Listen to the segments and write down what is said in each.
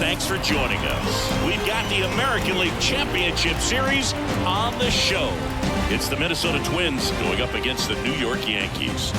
thanks for joining us. We've got the American League Championship Series on the show. It's the Minnesota Twins going up against the New York Yankees.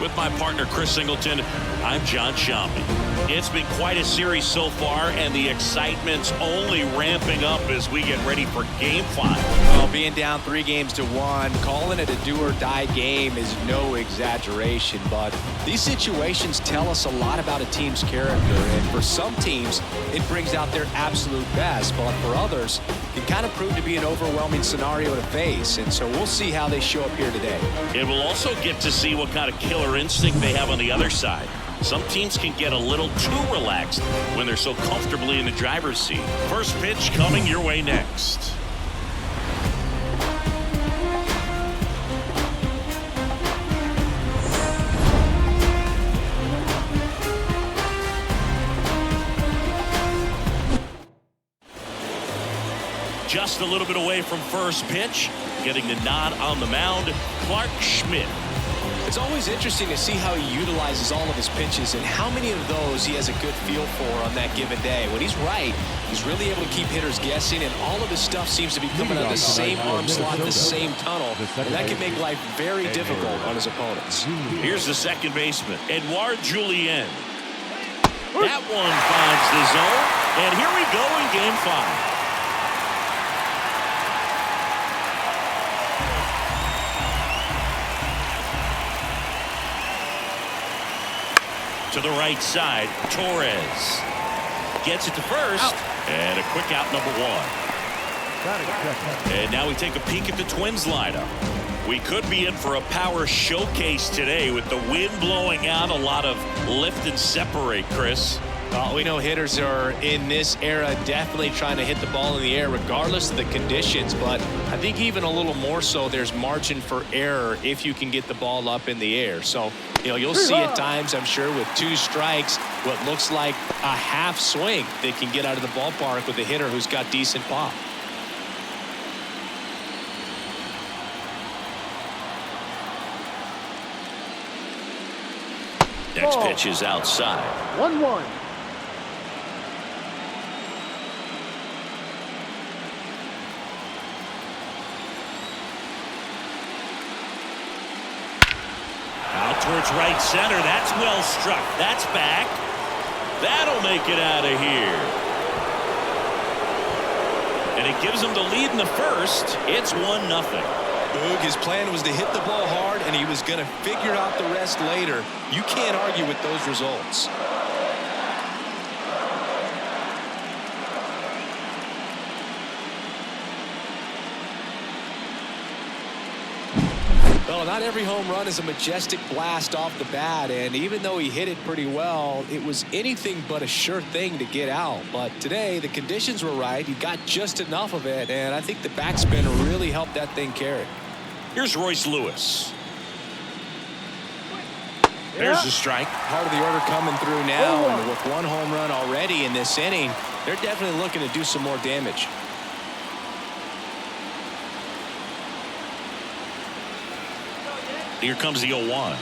With my partner, Chris Singleton, I'm John Sciambi. It's been quite a series so far, and the excitement's only ramping up as we get ready for Game 5. Well, being down 3-1, calling it a do-or-die game is no exaggeration, but these situations tell us a lot about a team's character, and for some teams, it brings out their absolute best, but for others, it can kind of prove to be an overwhelming scenario to face, and so we'll see how they show up here today. And we'll also get to see what kind of killer instinct they have on the other side. Some teams can get a little too relaxed when they're so comfortably in the driver's seat. First pitch coming your way next. Just a little bit away from first pitch, getting the nod on the mound, Clark Schmidt. It's always interesting to see how he utilizes all of his pitches and how many of those he has a good feel for on that given day. When he's right, he's really able to keep hitters guessing, and all of his stuff seems to be coming out of the same arm slot, the same tunnel, and that can make life very difficult on his opponents. Here's the second baseman, Edouard Julien. That one finds the zone, and here we go in Game 5. To the right side, Torres gets it to first, and a quick out, number 1. And now we take a peek at the Twins lineup. We could be in for a power showcase today with the wind blowing out, a lot of lift and separate, Chris. We know hitters are in this era definitely trying to hit the ball in the air regardless of the conditions, but I think even a little more so there's margin for error if you can get the ball up in the air. So, you'll see at times, I'm sure, with 2 strikes, what looks like a half swing that can get out of the ballpark with a hitter who's got decent pop. Next pitch is outside. 1-1. Out towards right center. That's well struck. That's back. That'll make it out of here. And it gives him the lead in the first. It's 1-0. Boog, his plan was to hit the ball hard, and he was going to figure out the rest later. You can't argue with those results. Well, not every home run is a majestic blast off the bat, and even though he hit it pretty well, it was anything but a sure thing to get out. But today, the conditions were right. He got just enough of it, and I think the backspin really helped that thing carry. Here's Royce Lewis. There's the strike. Part of the order coming through now, and with 1 home run already in this inning, they're definitely looking to do some more damage. Here comes the 0-1.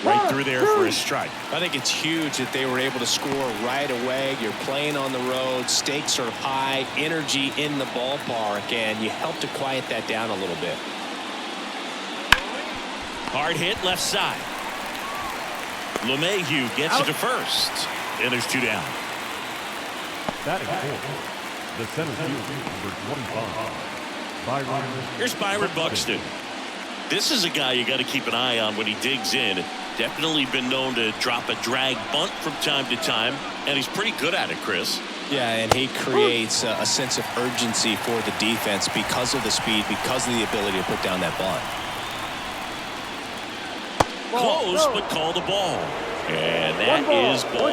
Right through there for a strike. I think it's huge that they were able to score right away. You're playing on the road, stakes are high, energy in the ballpark, and you help to quiet that down a little bit. Hard hit left side. LeMahieu gets it to first, and there's 2 down. Batting fourth, the center fielder, number 25, Here's Byron Buxton. This is a guy you got to keep an eye on when he digs in. Definitely been known to drop a drag bunt from time to time, and he's pretty good at it, Chris. Yeah, and he creates a sense of urgency for the defense because of the speed, because of the ability to put down that bunt. Close, but call the ball. And that is ball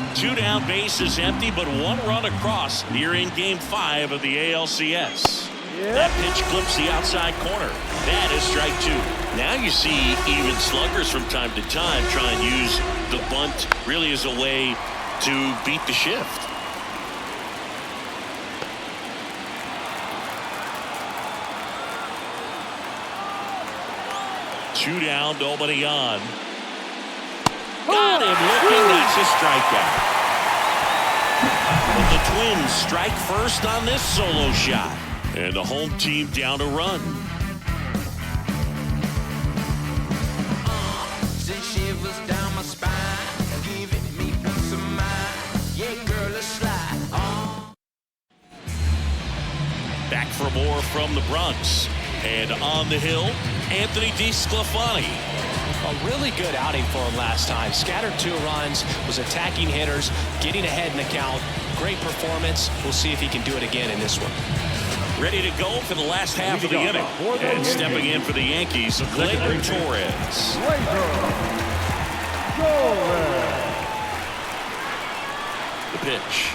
1. 2 down, base is empty, but 1 run across here in Game 5 of the ALCS. That pitch clips the outside corner. That is strike 2. Now you see even sluggers from time to time try and use the bunt really as a way to beat the shift. 2 down, nobody on. Got him looking. That's a strikeout. But the Twins strike first on this solo shot. And the home team down to run. Back for more from the Bronx. And on the hill, Anthony DeSclafani. A really good outing for him last time. Scattered 2 runs, was attacking hitters, getting ahead in the count. Great performance. We'll see if he can do it again in this one. Ready to go for the last half of the inning. And stepping in for the Yankees, Vladimir Torres. The pitch.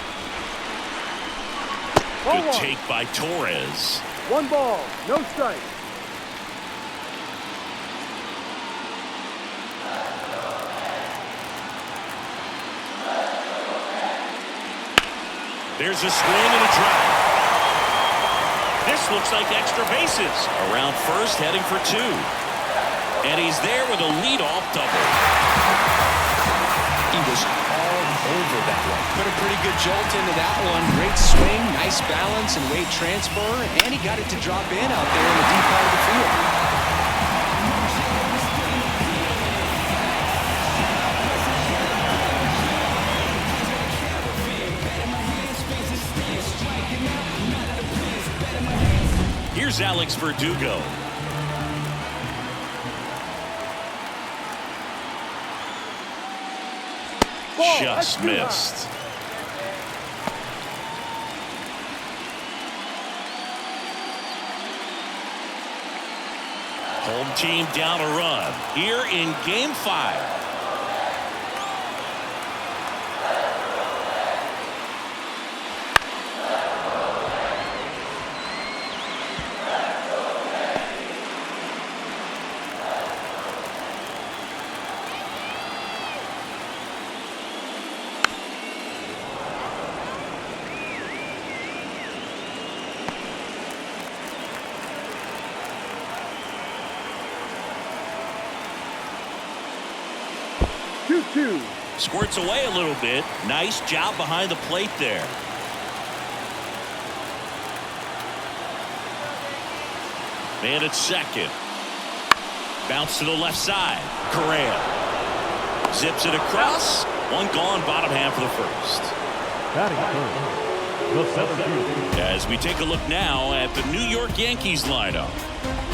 Good take by Torres. 1 ball, no strike. There's a swing and a drive. This looks like extra bases. Around first, heading for 2. And he's there with a leadoff double. He was all over that one. Put a pretty good jolt into that one. Great swing, nice balance and weight transfer, and he got it to drop in out there in the deep part of the field. Here's Alex Verdugo. Just missed. Home team down a run here in Game 5. Squirts away a little bit. Nice job behind the plate there. Man at second. Bounce to the left side. Correa zips it across. 1 gone, bottom half of the first. Batting first, the center field. As we take a look now at the New York Yankees lineup.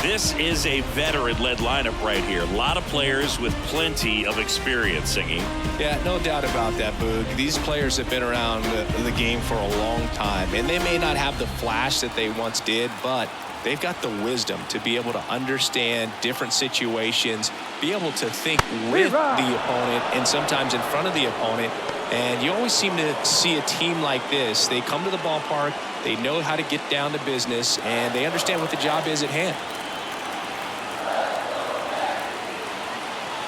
This is a veteran-led lineup right here. A lot of players with plenty of experience, Singing. Yeah, no doubt about that, Boog. These players have been around the game for a long time, and they may not have the flash that they once did, but they've got the wisdom to be able to understand different situations, be able to think with the opponent and sometimes in front of the opponent. And you always seem to see a team like this. They come to the ballpark, they know how to get down to business, and they understand what the job is at hand.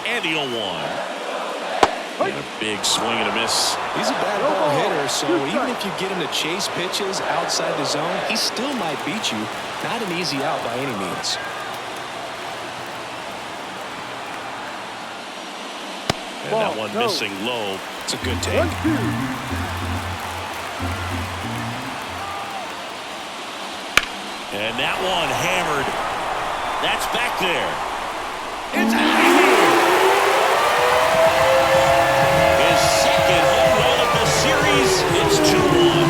And the 0-1. And a big swing and a miss. He's a bad ball hitter, so even if you get him to chase pitches outside the zone, he still might beat you. Not an easy out by any means. And that one missing low. It's a good take. And that one hammered. That's back there. It's out of here. His second home run of the series. It's 2-1.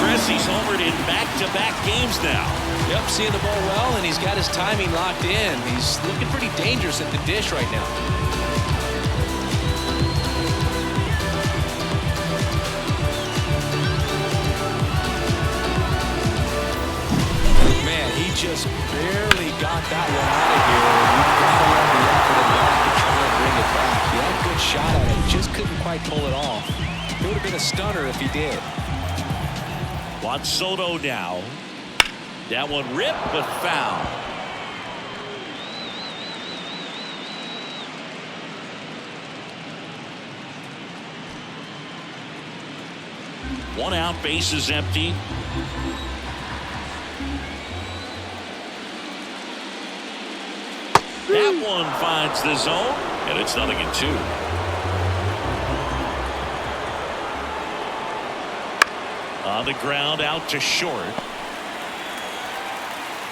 Chris, he's homered in back-to-back games now. Yep, seeing the ball well, and he's got his timing locked in. He's looking pretty dangerous at the dish right now. Man, he just barely got that one out of here. You've got to love the effort of that to try and bring it back. He had a good shot at it, just couldn't quite pull it off. It would have been a stunner if he did. Juan Soto now. That one ripped, but foul. One out, base is empty. That one finds the zone, and it's 0-2. On the ground, out to short.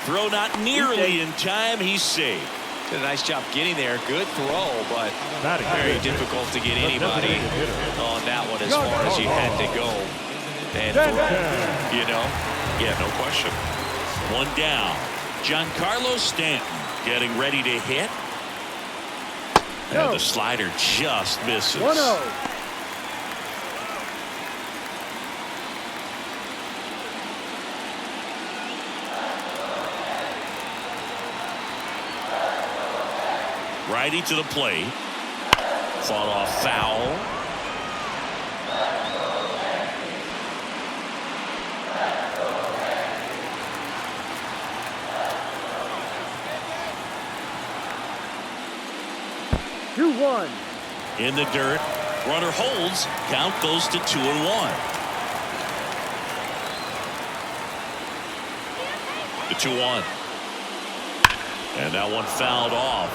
Throw not nearly in time. He's safe. Did a nice job getting there. Good throw, but very difficult to get anybody on that one as far as you had to go. And, you know, yeah, no question. One down. Giancarlo Stanton getting ready to hit. And the slider just misses. 1-0. Righty to the plate. Fought off foul. In the dirt. Runner holds. Count goes to 2-1. The 2-1. And that one fouled off.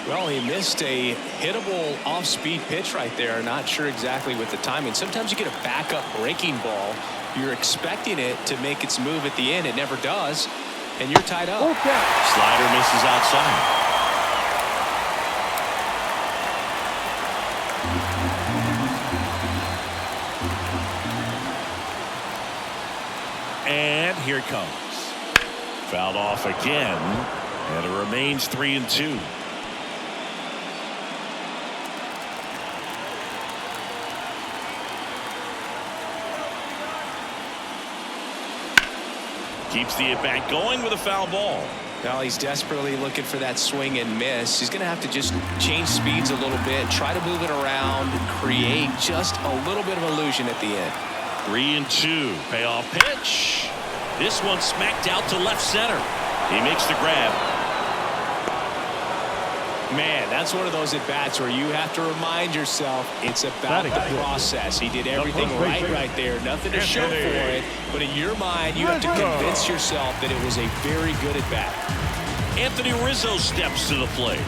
Well, he missed a hittable off-speed pitch right there. Not sure exactly with the timing. Sometimes you get a backup breaking ball. You're expecting it to make its move at the end. It never does. And you're tied up. Slider misses outside. And here it comes. Fouled off again. And it remains 3-2. Keeps the at-bat going with a foul ball. Well, he's desperately looking for that swing and miss. He's going to have to just change speeds a little bit, try to move it around, create just a little bit of illusion at the end. 3-2. Payoff pitch. This one smacked out to left center. He makes the grab. Man, that's one of those at-bats where you have to remind yourself it's about the process. He did everything right there. Nothing to show for it. But in your mind, you have to convince yourself that it was a very good at-bat. Anthony Rizzo steps to the plate.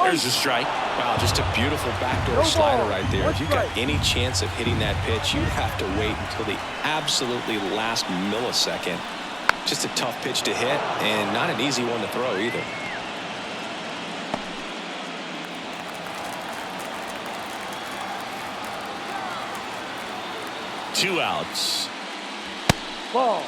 There's a strike. Wow, just a beautiful backdoor slider right there. If you got any chance of hitting that pitch, you'd have to wait until the absolutely last millisecond. Just a tough pitch to hit, and not an easy one to throw either. Two outs. Ball.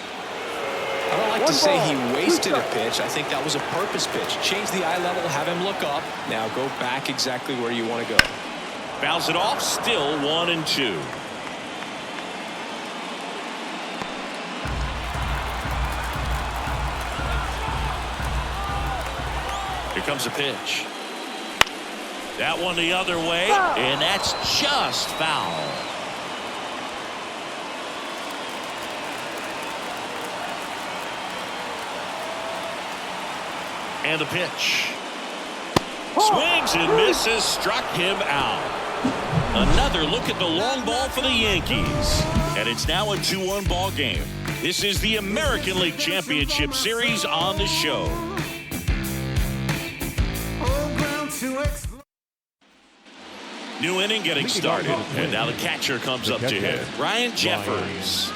I don't like to say he wasted a pitch. I think that was a purpose pitch. Change the eye level, have him look up. Now go back exactly where you want to go. Fouls it off, still 1-2. Here comes a pitch. That one the other way, and that's just foul. And the pitch. Swings and misses, struck him out. Another look at the long ball for the Yankees. And it's now a 2-1 ball game. This is the American League Championship Series on the show. New inning getting started. And now the catcher comes up to hit. Ryan Jeffers.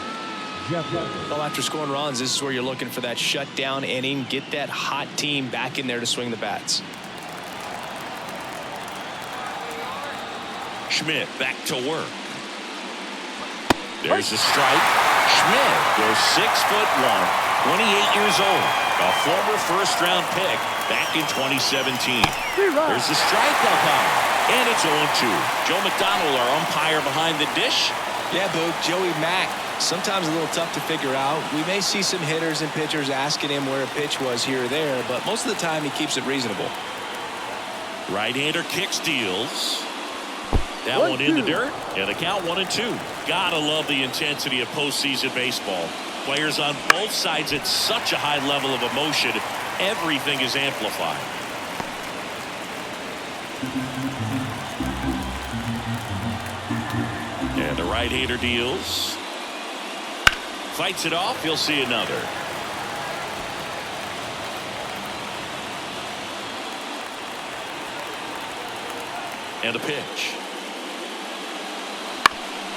Well, after scoring runs, this is where you're looking for that shutdown inning. Get that hot team back in there to swing the bats. Schmidt back to work. There's a strike. Schmidt goes 6'1", 28 years old. A former first-round pick back in 2017. There's a strikeout count. And it's 0-2. Joe McDonald, our umpire behind the dish. Yeah, Boog, Joey Mack. Sometimes a little tough to figure out. We may see some hitters and pitchers asking him where a pitch was here or there, but most of the time he keeps it reasonable. Right-hander kick steals. That one in the dirt, and the count 1-2. Gotta love the intensity of postseason baseball. Players on both sides at such a high level of emotion. Everything is amplified. Right-hander deals. Fights it off. He'll see another. And a pitch.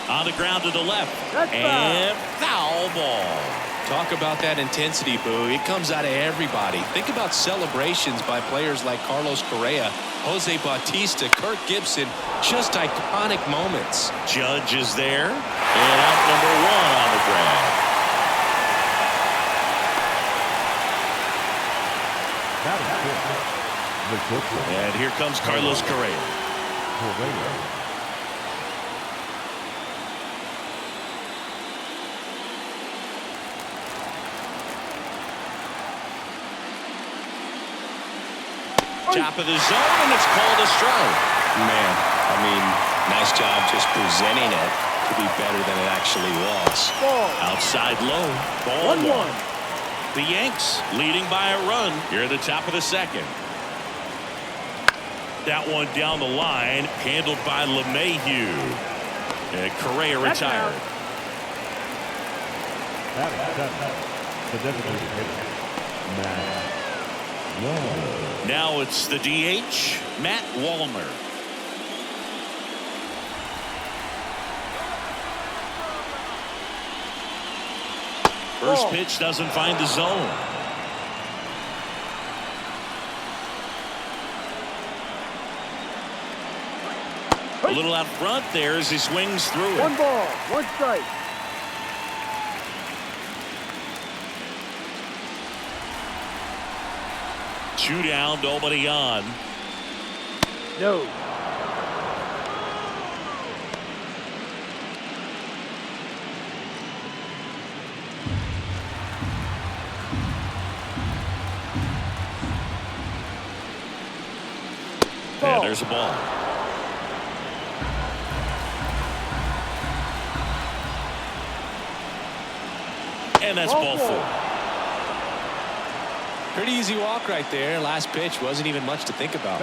On the ground to the left. And foul ball. Talk about that intensity, Boo. It comes out of everybody. Think about celebrations by players like Carlos Correa, Jose Bautista, Kirk Gibson. Just iconic moments. Judge is there. And out number 1 on the ground. And here comes Carlos Correa. Top of the zone, and it's called a strike. Man, I mean, nice job just presenting it to be better than it actually was. Outside low. Ball 1. The Yanks leading by a run here at the top of the second. That one down the line, handled by LeMahieu. And Correa retired. The designated hitter, Matt. Now it's the DH, Matt Wallner. First pitch doesn't find the zone. A little out front there as he swings through it. 1 ball, 1 strike. Two down, nobody on. No. And there's a ball. And that's ball 4. Pretty easy walk right there. Last pitch wasn't even much to think about.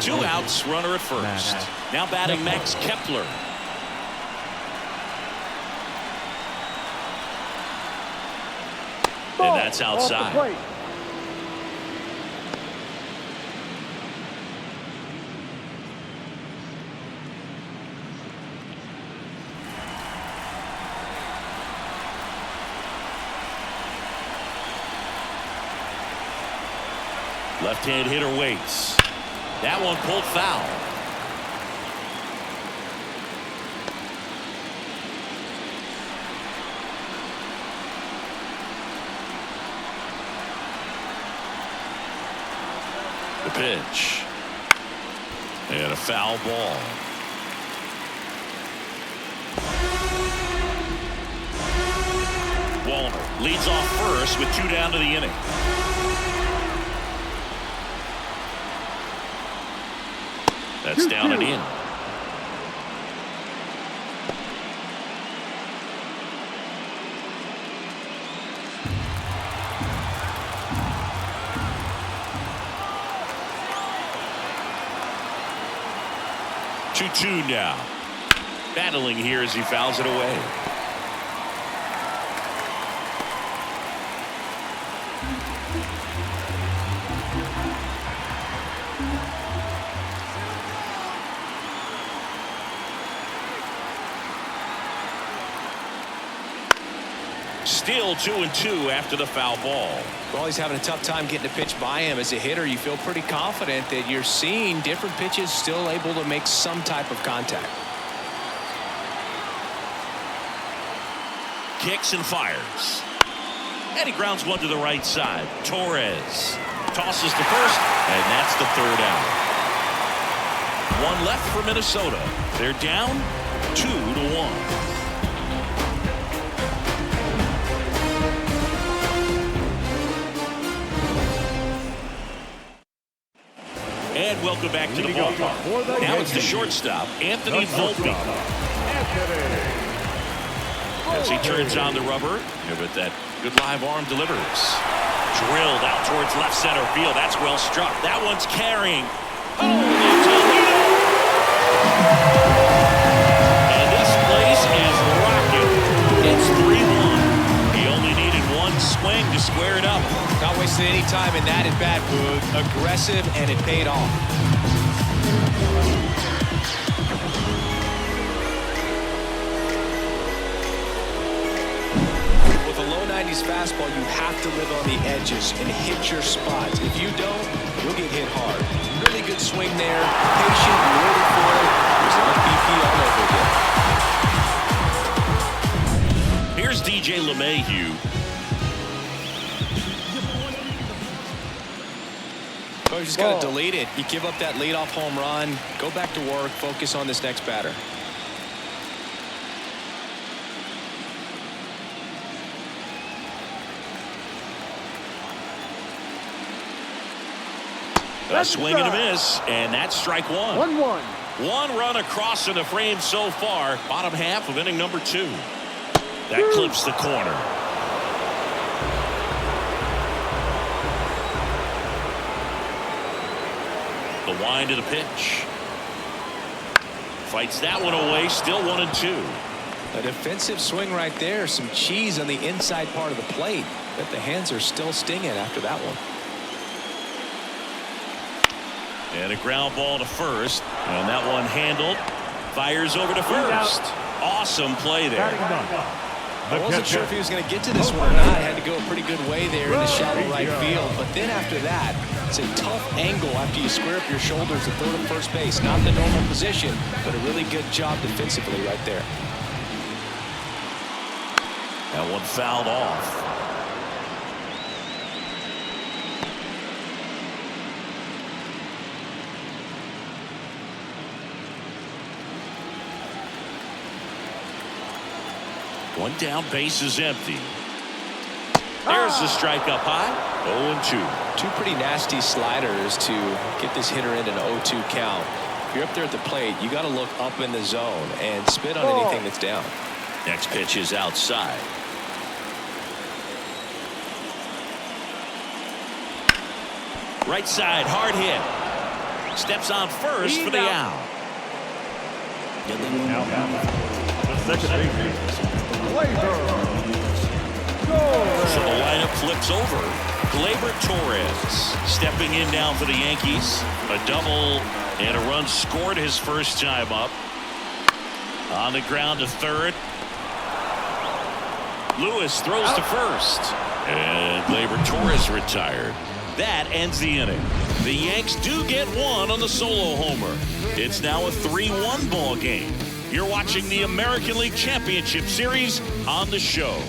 2 outs, runner at first. Now batting Max Kepler. And that's outside. Left-hand hitter waits. That one pulled foul. The pitch. And a foul ball. Wallner leads off first with 2 down to the inning. That's down and in. Two now. Battling here as he fouls it away. Still 2-2 after the foul ball. Well, he's having a tough time getting a pitch by him. As a hitter, you feel pretty confident that you're seeing different pitches still able to make some type of contact. Kicks and fires. And he grounds one to the right side. Torres tosses to first, and that's the 3rd out. 1 left for Minnesota. They're down 2-1. And welcome back to the ballpark. Now it's the shortstop, Anthony Volpe. As he turns on the rubber, but that good live arm delivers. Drilled out towards left center field. That's well struck. That one's carrying. Oh, and this wasted any time in that at bat, Boog. Aggressive, and it paid off. With a low 90s fastball, you have to live on the edges and hit your spots. If you don't, you'll get hit hard. Really good swing there. Patient, waiting for it. There's an BP all over again. Here's DJ LeMahieu. Coach just got to delete it. You give up that leadoff home run. Go back to work. Focus on this next batter. A swing and a miss, and that's strike one. 1-1. One run across in the frame so far. Bottom half of inning number 2. That clips the corner. The wind of the pitch. Fights that one away. Still 1-2. A defensive swing right there. Some cheese on the inside part of the plate. But the hands are still stinging after that one. And a ground ball to first. And that one handled. Fires over to first. Awesome play there. I wasn't sure if he was going to get to this one or not. Had to go a pretty good way there in the shallow right field. But then after that, it's a tough angle after you square up your shoulders to throw to first base. Not the normal position, but a really good job defensively right there. That one fouled off. One down, base is empty. There's the strike up high. 0-2. Two pretty nasty sliders to get this hitter in an 0-2 count. If you're up there at the plate, you got to look up in the zone and spit on anything that's down. Next pitch is outside. Right side, hard hit. Steps on first for the out. Now, the second base. So the lineup flips over. Gleyber Torres stepping in now for the Yankees. A double and a run scored his first time up. On the ground to third. Lewis throws to first. And Gleyber Torres retired. That ends the inning. The Yanks do get one on the solo homer. It's now a 3-1 ball game. You're watching the American League Championship Series on the show.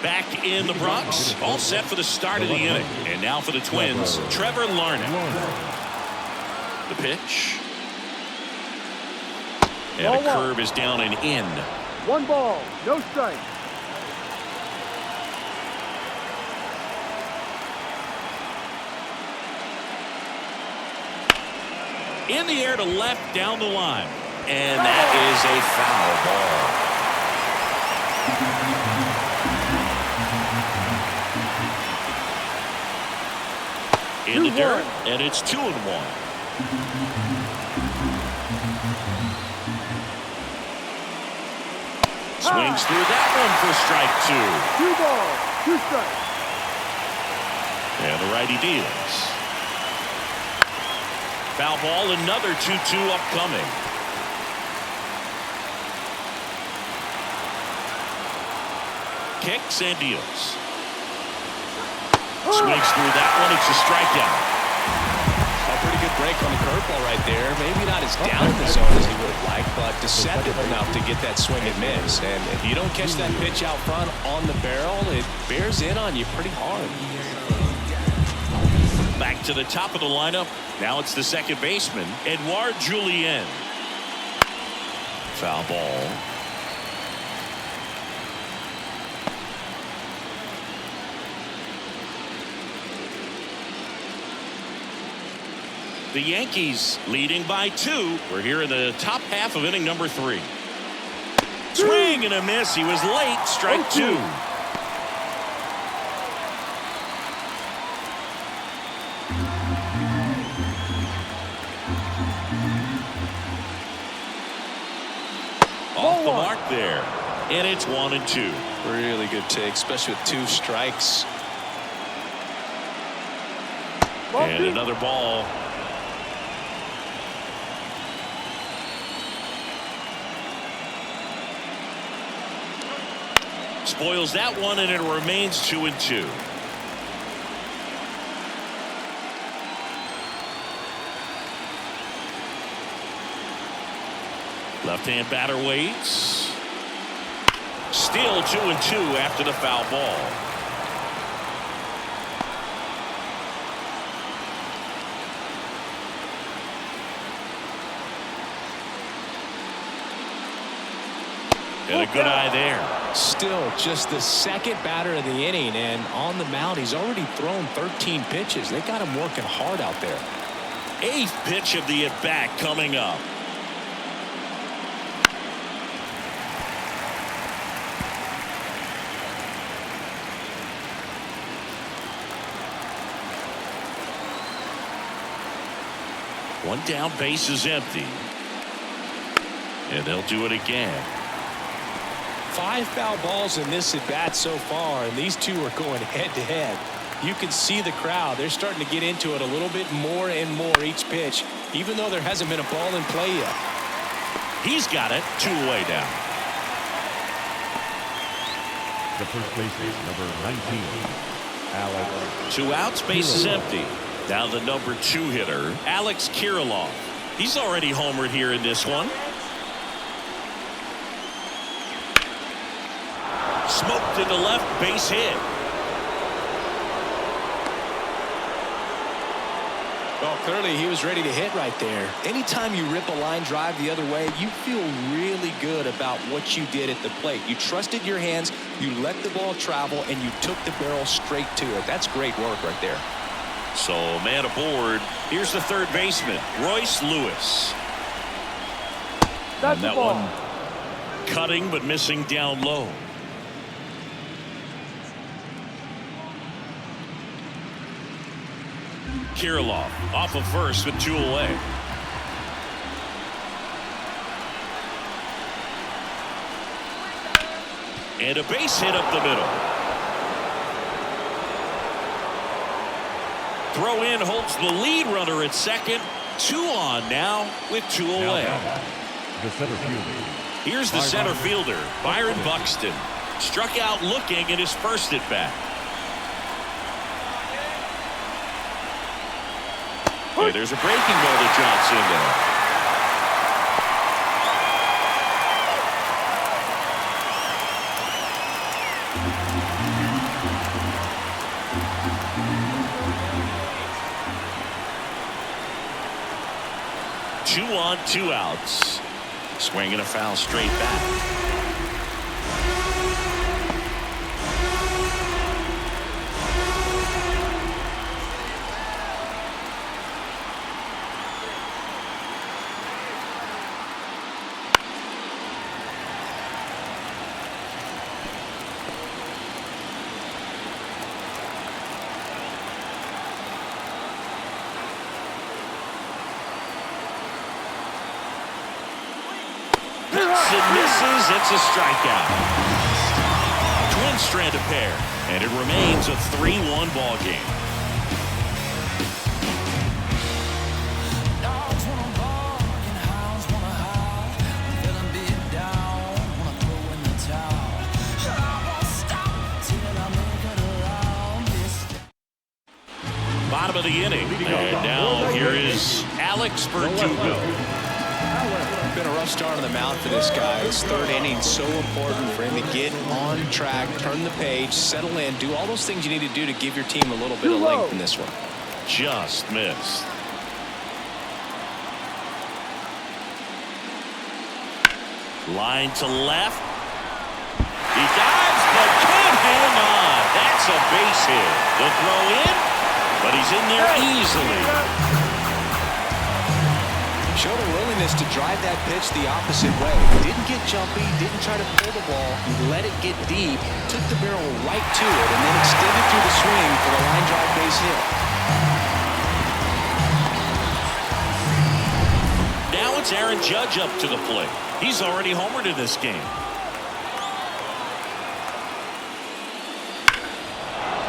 Back in the Bronx, all set for the start of the inning. And now for the Twins, Trevor Larnach. The pitch. And a curve is down and in. 1 ball, no strike. In the air to left down the line. And that is a foul ball. In the dirt, and it's 2-1. Swings through that one for strike 2. 2 balls, 2 strikes. And the righty deals. Foul ball, another 2-2 upcoming. Kicks and deals. Swings through that one. It's a strikeout. A pretty good break on the curveball right there. Maybe not as down in the zone as he would have liked, but deceptive enough to get that swing and miss. And if you don't catch that pitch out front on the barrel, it bears in on you pretty hard. Back to the top of the lineup. Now it's the second baseman, Edouard Julien. Foul ball. The Yankees leading by 2. We're here in the top half of inning number 3. Swing and a miss. He was late. Strike 2. Off the mark there. And it's 1-2. Really good take, especially with 2 strikes. And another ball. Spoils that one, and it remains 2-2. Left-hand batter waits. Still 2-2 after the foul ball. And a good eye there. Still just the second batter of the inning, and on the mound he's already thrown 13 pitches. They got him working hard out there. 8th pitch of the at-bat coming up. One down, base is empty. And they'll do it again. 5 foul balls in this at bat so far, and these two are going head to head. You can see the crowd. They're starting to get into it a little bit more and more each pitch, even though there hasn't been a ball in play yet. He's got it. 2 away down. The first baseman, number 19, Alex. 2 outs, base is empty. Now the number 2 hitter, Alex Kirilloff. He's already homered here in this one. Smoked to the left, base hit. Well, clearly he was ready to hit right there. Anytime you rip a line drive the other way, you feel really good about what you did at the plate. You trusted your hands, you let the ball travel, and you took the barrel straight to it. That's great work right there. So, man aboard. Here's the third baseman, Royce Lewis. That's that the ball. one cutting but missing down low. Kirilloff off of first with 2 away. And a base hit up the middle. Throw in holds the lead runner at second. 2 on now with 2 away. The center fielder. Here's the center fielder, Byron Buxton. Struck out looking at his first at bat. And there's a breaking ball that drops in there. Two on, 2 outs. Swinging a foul straight back. It misses. It's a strikeout. Twin strand of pair, and it remains a 3-1 ball game. Bottom of the inning, and now here is Alex Verdugo. Been a rough start on the mound for this guy. His third inning so important for him to get on track, turn the page, settle in, do all those things you need to do to give your team a little bit of length in this one. Just missed. Line to left. He dives but can't hang on. That's a base hit. The throw in, but he's in there easily. Showed a willingness to drive that pitch the opposite way. Didn't get jumpy, didn't try to pull the ball. He let it get deep, took the barrel right to it, and then extended through the swing for the line drive base hit. Now it's Aaron Judge up to the plate. He's already homered in this game.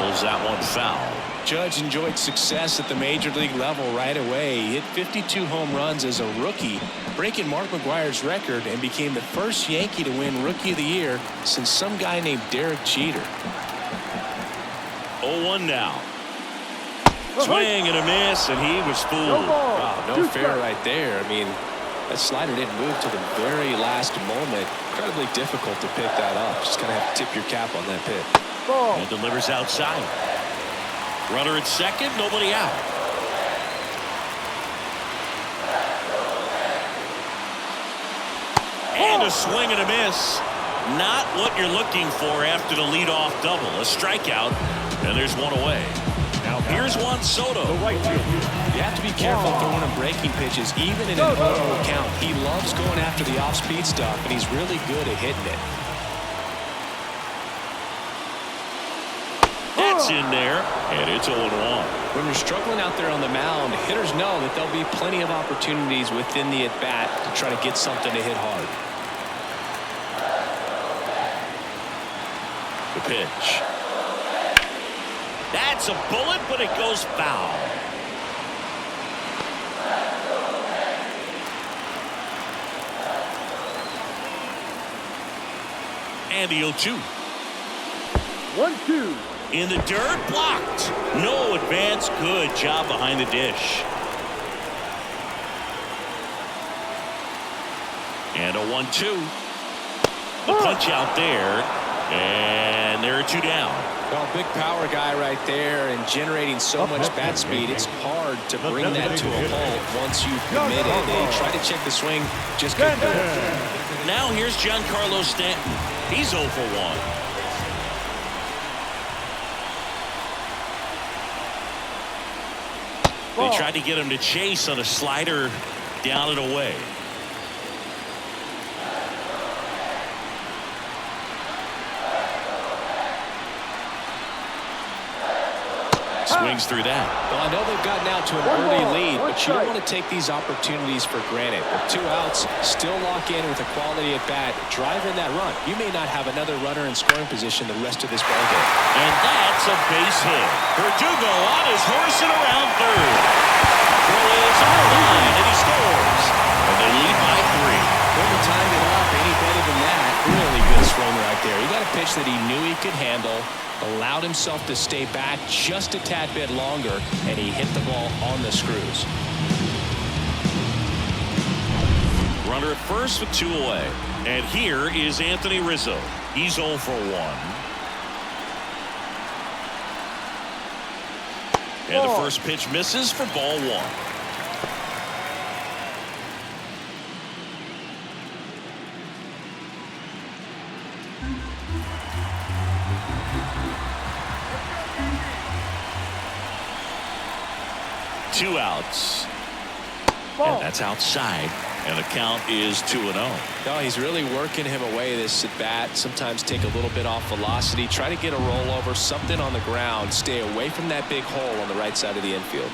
Pulls that one foul. Judge enjoyed success at the major league level right away. He hit 52 home runs as a rookie, breaking Mark McGwire's record, and became the first Yankee to win Rookie of the Year since some guy named Derek Jeter. 0-1 now. Swing and a miss, and he was fooled. Wow, no fair right there. I mean, that slider didn't move to the very last moment. Incredibly difficult to pick that up. Just kind of have to tip your cap on that pitch. And delivers outside. Runner at second, nobody out. And a swing and a miss. Not what you're looking for after the leadoff double. A strikeout, and there's one away. Now here's Juan Soto. The right field. You have to be careful throwing him breaking pitches, even in an 0-0 count. He loves going after the off-speed stuff, and he's really good at hitting it. That's in there, and it's 0-1. When you're struggling out there on the mound, hitters know that there'll be plenty of opportunities within the at-bat to try to get something to hit hard. The pitch. That's a bullet, but it goes foul. And the 0-2. 1-2. In the dirt, blocked. No advance. Good job behind the dish. And a 1-2. The punch out there. And there are two down. Well, big power guy right there, and generating so much bat speed, it's hard to bring that to a halt once you've committed. They try to check the swing, just couldn't do it. Now here's Giancarlo Stanton. He's 0 for 1. They tried to get him to chase on a slider down and away. Swings through that. Well, I know they've gotten out to an early lead, but you don't want to take these opportunities for granted. With 2 outs, still lock in with a quality at bat, drive in that run. You may not have another runner in scoring position the rest of this ballgame. And that's a base hit. Verdugo on his horse and around third. Throw is on the line, and he scores. And they lead by 3. Couldn't have timed it up any better than that. Really good swing right there. He got a pitch that he knew he could handle, allowed himself to stay back just a tad bit longer, and he hit the ball on the screws. Runner at first with 2 away. And here is Anthony Rizzo. He's 0 for 1. And the first pitch misses for ball 1. Two outs. And that's outside. And the count is 2-0. No, he's really working him away this at bat. Sometimes take a little bit off velocity. Try to get a rollover, something on the ground. Stay away from that big hole on the right side of the infield.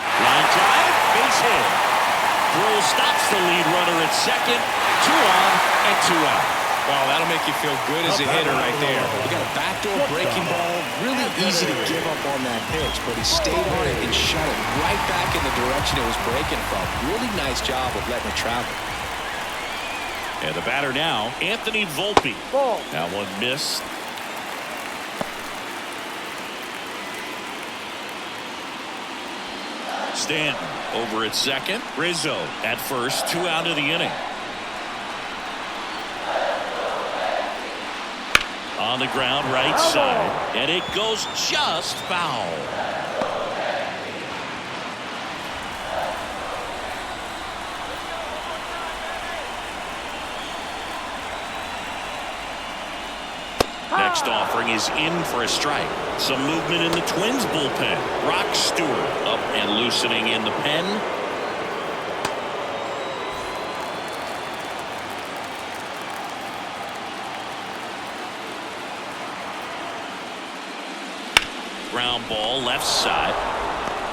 Line drive, base hit. Throw stops the lead runner at second. 2 on and 2 out. Well, that'll make you feel good as a hitter right there. You got a backdoor breaking ball. Really easy to give up on that pitch, but he stayed on it and shot it right back in the direction it was breaking from. Really nice job of letting it travel. And the batter now, Anthony Volpe. That one missed. Stanton over at second. Rizzo at first. 2 out of the inning. On the ground, right side, and it goes just foul. Next offering is in for a strike. Some movement in the Twins bullpen. Rock Stewart up and loosening in the pen. Ground ball left side,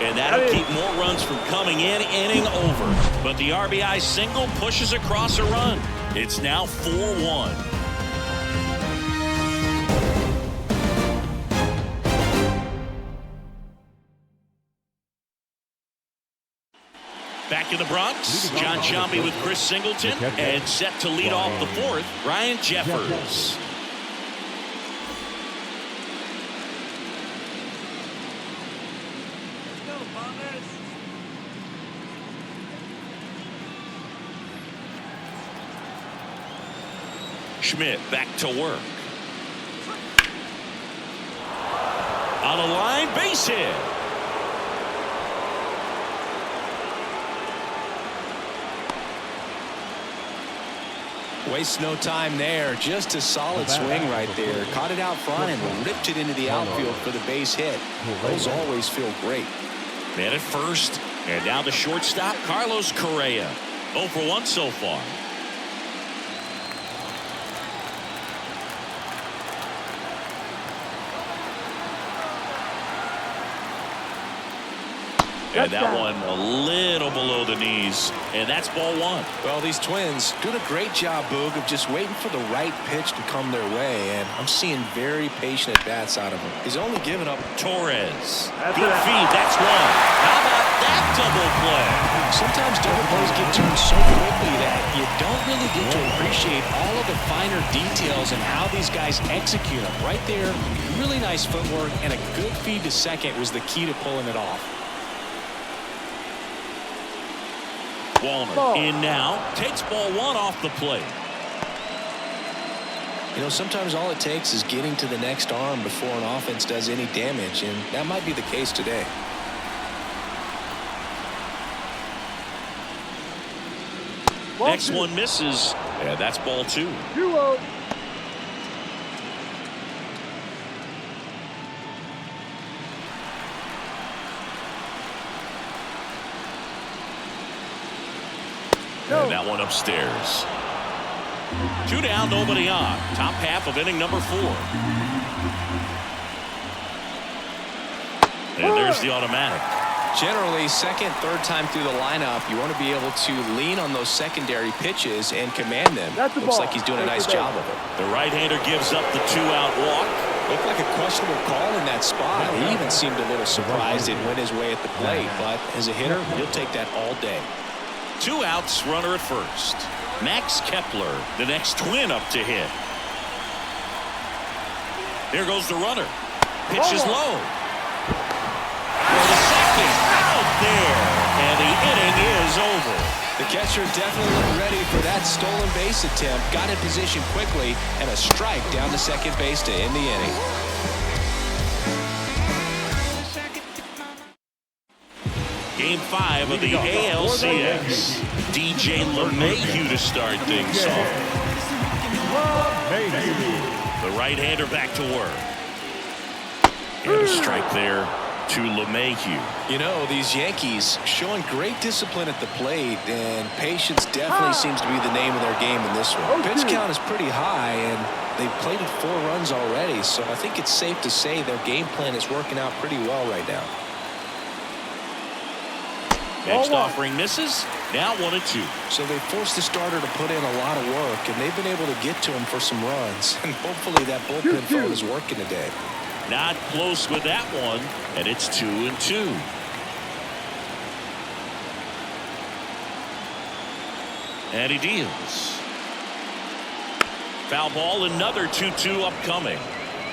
and that'll keep more runs from coming in. Inning over, but the RBI single pushes across a run. It's now 4-1. Back in the Bronx, John Sciambi with Chris Singleton, and set to lead off the fourth, Ryan Jeffers. Schmidt back to work. On a line, base hit. Wastes no time there. Just a solid swing right there. Caught it out front and ripped it into the outfield for the base hit. Those always feel great. Man at first, and now the shortstop, Carlos Correa. 0 for 1 so far. And that one a little below the knees, and that's ball 1. Well, these Twins doing a great job, Boog, of just waiting for the right pitch to come their way, and I'm seeing very patient at-bats out of him. He's only given up. Torres. Good feed. That's one. How about that double play? Sometimes double plays get turned so quickly that you don't really get to appreciate all of the finer details and how these guys execute them. Right there, really nice footwork, and a good feed to second was the key to pulling it off. Walner in now, takes ball 1 off the plate. You know, sometimes all it takes is getting to the next arm before an offense does any damage, and that might be the case today. Next one misses, and that's ball 2. 2-0. And that one upstairs. 2 down, nobody on. Top half of inning number 4. And there's the automatic. Generally, second, third time through the lineup, you want to be able to lean on those secondary pitches and command them. Looks like he's doing a nice job of it. The right-hander gives up the 2-out walk. Looked like a questionable call in that spot. He even seemed a little surprised it went his way at the plate, but as a hitter, he'll take that all day. 2 outs, runner at first. Max Kepler, the next Twin up to hit. There goes the runner. Pitch is low. For the second, out there, and the inning is over. The catcher definitely looked ready for that stolen base attempt. Got in position quickly, and a strike down to second base to end the inning. Game 5 of the ALCS. DJ LeMahieu to start things off. The right-hander back to work. And a strike there to LeMahieu. You know, these Yankees showing great discipline at the plate, and patience definitely seems to be the name of their game in this one. Pitch count is pretty high, and they've played it 4 runs already, so I think it's safe to say their game plan is working out pretty well right now. Next offering misses. Now 1-2. So they forced the starter to put in a lot of work, and they've been able to get to him for some runs. And hopefully that bullpen phone is working today. Not close with that one, and it's 2-2. And he deals. Foul ball, another 2-2 upcoming.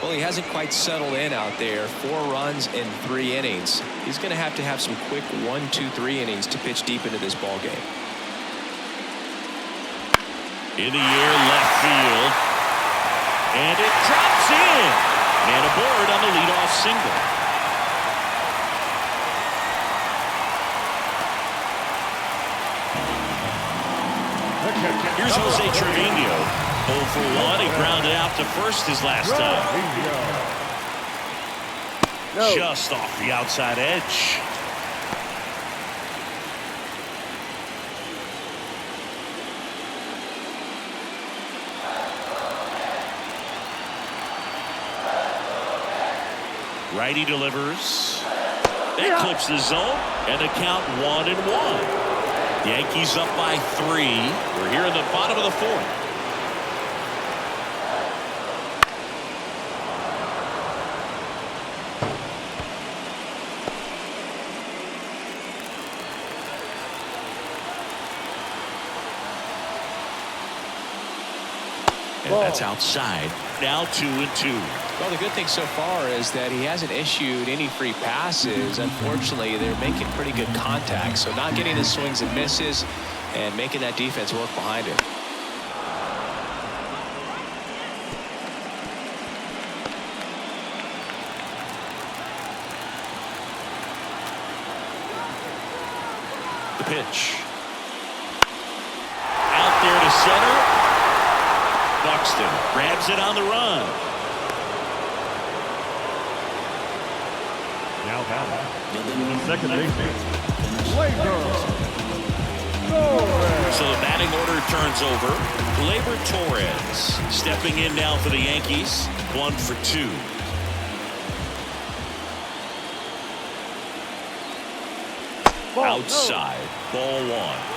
Well, he hasn't quite settled in out there. 4 runs in 3 innings. He's going to have some quick 1, 2, 3 innings to pitch deep into this ball game. In the air, left field. And it drops in. And aboard on the leadoff single. Here's Jose Trevino. 0 for 1. He grounded out to first his last time. Just off the outside edge. Righty delivers. That clips the zone, and the count 1-1. Yankees up by 3. We're here in the bottom of the 4th. And that's outside. Now 2-2. Well, the good thing so far is that he hasn't issued any free passes. Unfortunately, they're making pretty good contact, so not getting the swings and misses and making that defense work behind him. The pitch. Out there to center. Buxton grabs it on the run. Now batting. The second baseman. So the batting order turns over. Gleyber Torres stepping in now for the Yankees. 1 for 2. Outside. Ball 1.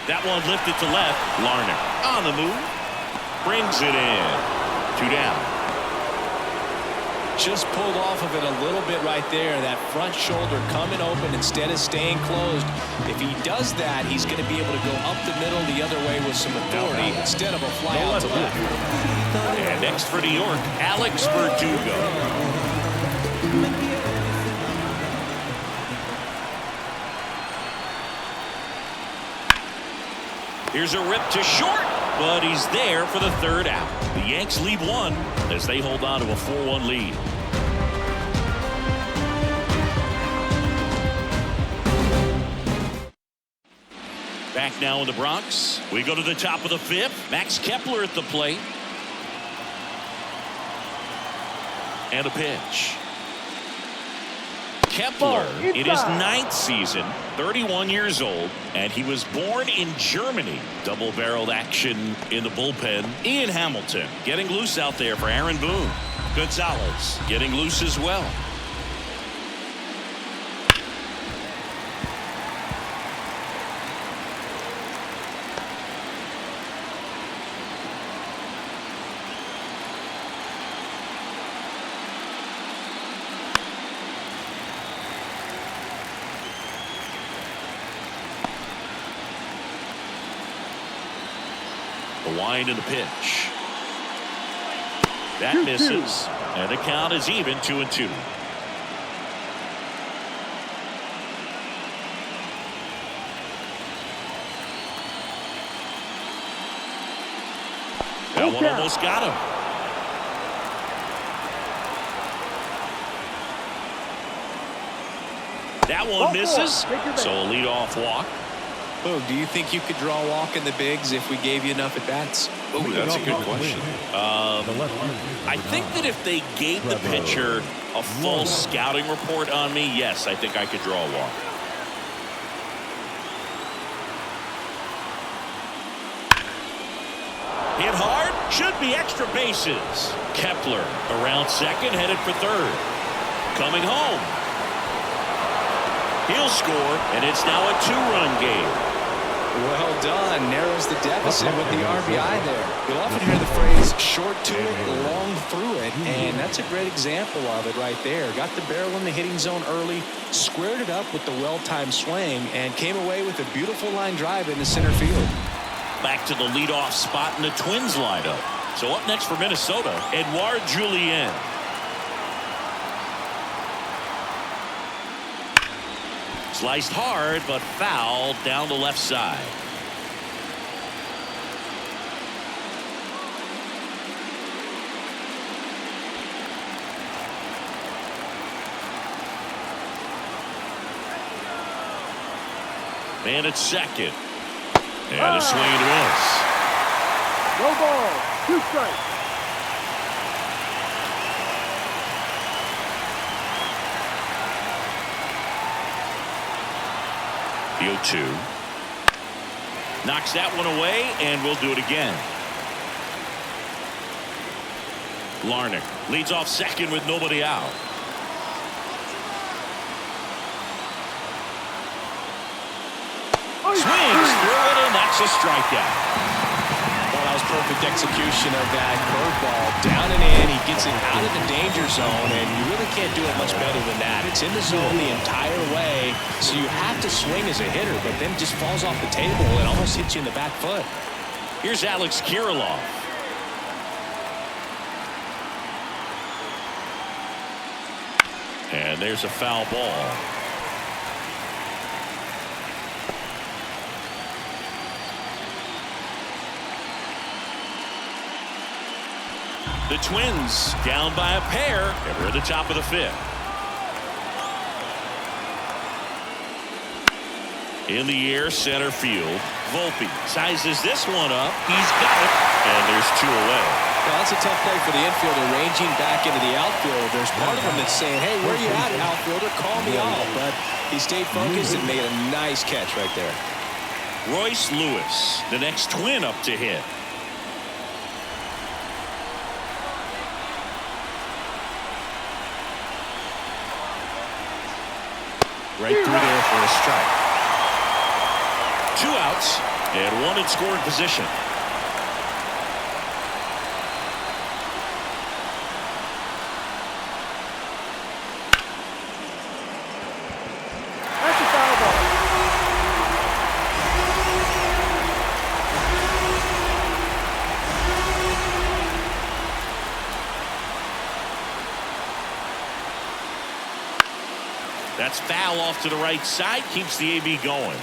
That one lifted to left. Larnach on the move. Brings it in. 2 down. Just pulled off of it a little bit right there. That front shoulder coming open instead of staying closed. If he does that, he's going to be able to go up the middle the other way with some authority instead of a fly out to left. And next for New York, Alex Verdugo. Here's a rip to short, but he's there for the 3rd out. The Yanks lead 1 as they hold on to a 4-1 lead. Back now in the Bronx. We go to the top of the 5th. Max Kepler at the plate. And a pitch. Kepler in his 9th season, 31 years old, and he was born in Germany. Double-barreled action in the bullpen. Ian Hamilton getting loose out there for Aaron Boone. Gonzalez getting loose as well. The wind and the pitch. That misses. And the count is even 2-2. That one almost got him. That one misses. So a leadoff walk. Oh, do you think you could draw a walk in the bigs if we gave you enough at bats? Oh, that's a good question. I think that if they gave the pitcher a full scouting report on me, yes, I think I could draw a walk. Hit hard, should be extra bases. Kepler around second, headed for 3rd. Coming home. He'll score, and it's now a 2-run game. Well done. Narrows the deficit with the RBI there. You'll often hear the phrase short to it, long through it, and that's a great example of it right there. Got the barrel in the hitting zone early, squared it up with the well-timed swing, and came away with a beautiful line drive into center field. Back to the leadoff spot in the Twins lineup. So up next for Minnesota, Edouard Julien. Sliced hard, but foul down the left side. Man at second. And a swing and a miss. No ball. 2 strikes. The 0-2. Knocks that one away, and we'll do it again. Larnach leads off second with nobody out. Swings through it, and that's a strikeout. Well, that was perfect execution of that curveball. Down and in, he gets it out of the danger zone, and you really can't do it much better than that. It's in the zone the entire way, so you have to swing as a hitter, but then just falls off the table and almost hits you in the back foot. Here's Alex Kirilloff. And there's a foul ball. The Twins down by a pair, and we're at the top of the fifth. In the air, center field. Volpe sizes this one up. He's got it, and there's 2 away. Well, that's a tough play for the infielder, ranging back into the outfield. There's part of him that's saying, hey, where you at, outfielder? Call me off. But he stayed focused and made a nice catch right there. Royce Lewis, the next Twin up to hit. Right through there for a strike. 2 outs and 1 in scoring position. That's a foul ball. That's foul off to the right side. Keeps the AB going.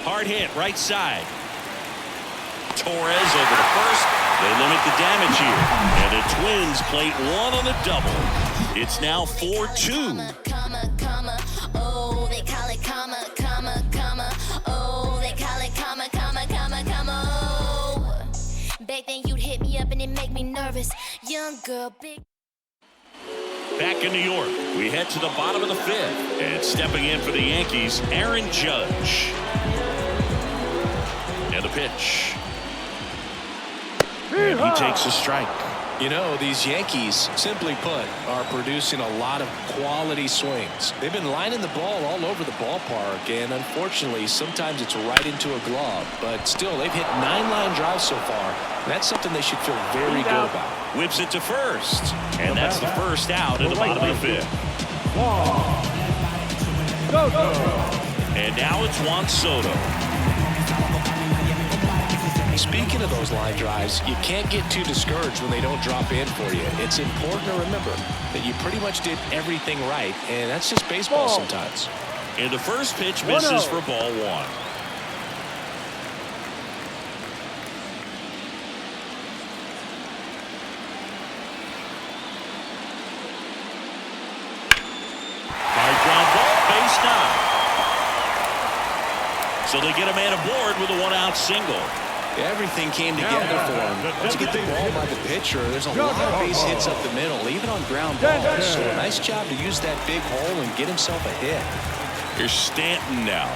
Hard hit right side. Torres over to first. They limit the damage here. And the Twins plate 1 on the double. It's now 4-2. Oh, they call it comma. Oh, they call it comma. Back then you'd hit me up and it make me nervous. Young girl, big. Back in New York, we head to the bottom of the fifth. And stepping in for the Yankees, Aaron Judge. And the pitch. And he takes a strike. You know, these Yankees, simply put, are producing a lot of quality swings. They've been lining the ball all over the ballpark, and unfortunately, sometimes it's right into a glove. But still, they've hit 9 line drives so far. And that's something they should feel very good about. Whips it to first. And that's the first out in the bottom of the fifth. And now it's Juan Soto. Speaking of those line drives, you can't get too discouraged when they don't drop in for you. It's important to remember that you pretty much did everything right, and that's just baseball sometimes. And the first pitch misses for ball 1. High ground ball, base knock. So they get a man aboard with a 1-out single. Everything came together for him. Once you get the ball by the pitcher, there's a lot of base hits up the middle, even on ground balls. So a nice job to use that big hole and get himself a hit. Here's Stanton now.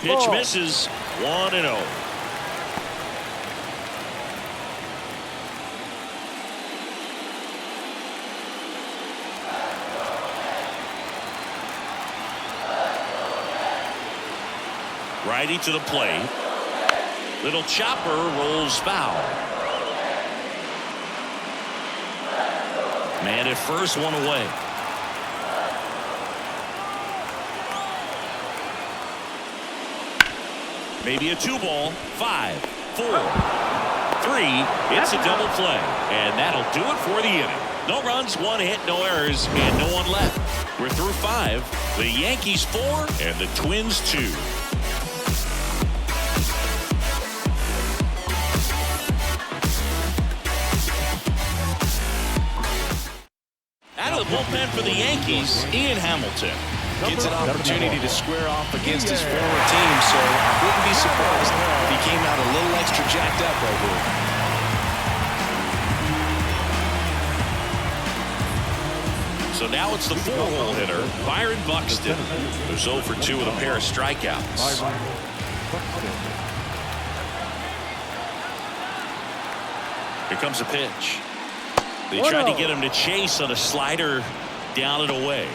Pitch misses. 1-0. Righty to the plate. Little chopper rolls foul. Man at first, 1 away. Maybe a 2-ball. 5, 4, 3. It's a double play. And that'll do it for the inning. No runs, 1 hit, no errors, and no one left. We're through 5. The Yankees 4 and the Twins 2. Out of the bullpen for the Yankees, Ian Hamilton. Gets an opportunity to square off against his former team, so I wouldn't be surprised if he came out a little extra jacked up right here. So now it's the 4-hole hitter, Byron Buxton, who's 0 for 2 with a pair of strikeouts. Here comes a pitch. They tried to get him to chase on a slider down and away.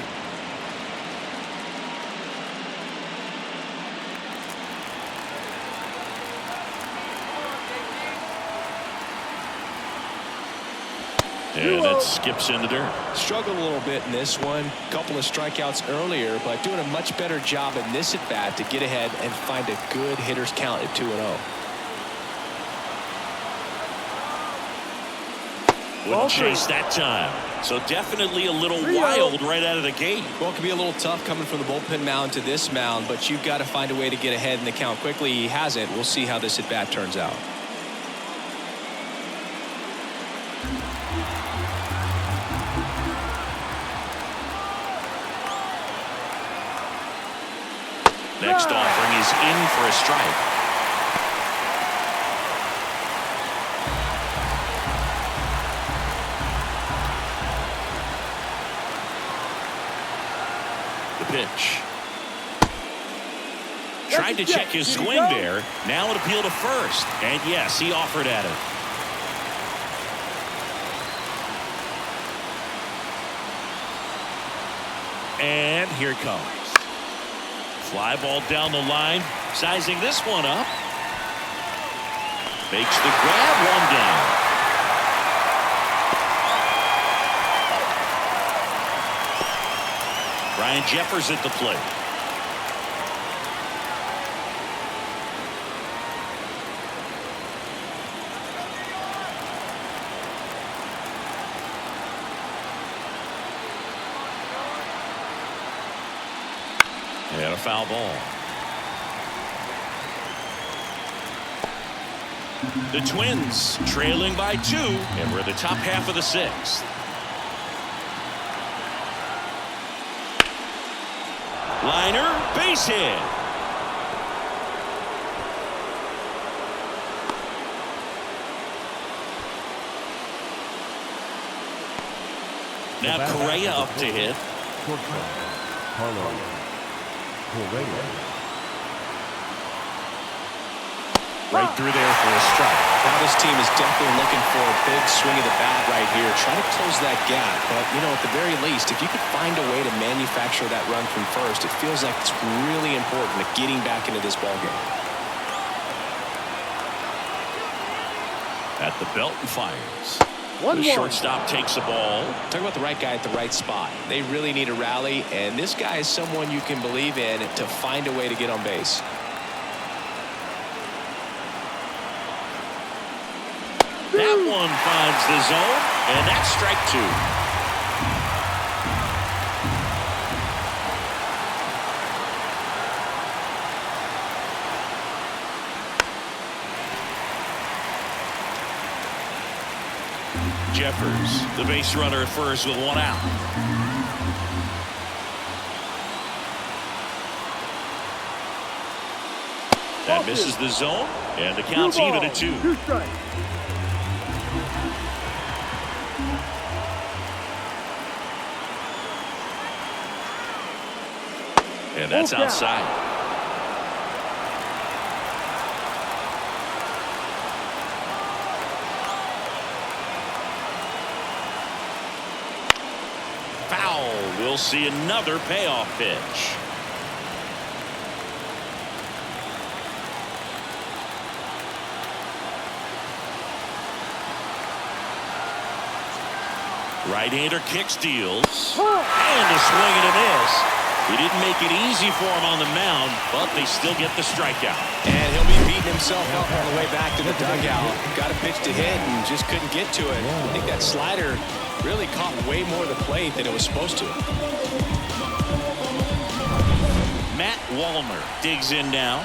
And that skips in the dirt. Struggled a little bit in this one. Couple of strikeouts earlier, but doing a much better job in this at bat to get ahead and find a good hitter's count at 2-0. Wouldn't chase that time. So definitely a little wild right out of the gate. Well, it can be a little tough coming from the bullpen mound to this mound, but you've got to find a way to get ahead in the count quickly. He hasn't. We'll see how this at bat turns out. Next offering is in for a strike. The pitch. Tried to check his swing there. Now an appeal to first. And yes, he offered at it. And here it comes. Fly ball down the line. Sizing this one up. Makes the grab, one down. Brian Jeffers at the plate. And a foul ball. The Twins trailing by 2, and we're in the top half of the 6th. Liner, base hit. Now Correa up to hit. Right through there for a strike. Now this team is definitely looking for a big swing of the bat right here. Try to close that gap. But, you know, at the very least, if you could find a way to manufacture that run from first, it feels like it's really important to getting back into this ballgame. At the belt and fires. The shortstop takes the ball. Talk about the right guy at the right spot. They really need a rally, and this guy is someone you can believe in to find a way to get on base. That one finds the zone, and that's strike 2. Jeffers, the base runner at first with 1 out. That misses the zone, and the count's even at 2. 2 strikes. And that's outside. Foul. We'll see another payoff pitch. Right-hander kick steals. And a swing and a miss. He didn't make it easy for him on the mound, but they still get the strikeout. And he'll be beating himself up on the way back to the dugout. Got a pitch to hit and just couldn't get to it. I think that slider really caught way more of the plate than it was supposed to. Matt Wallner digs in now.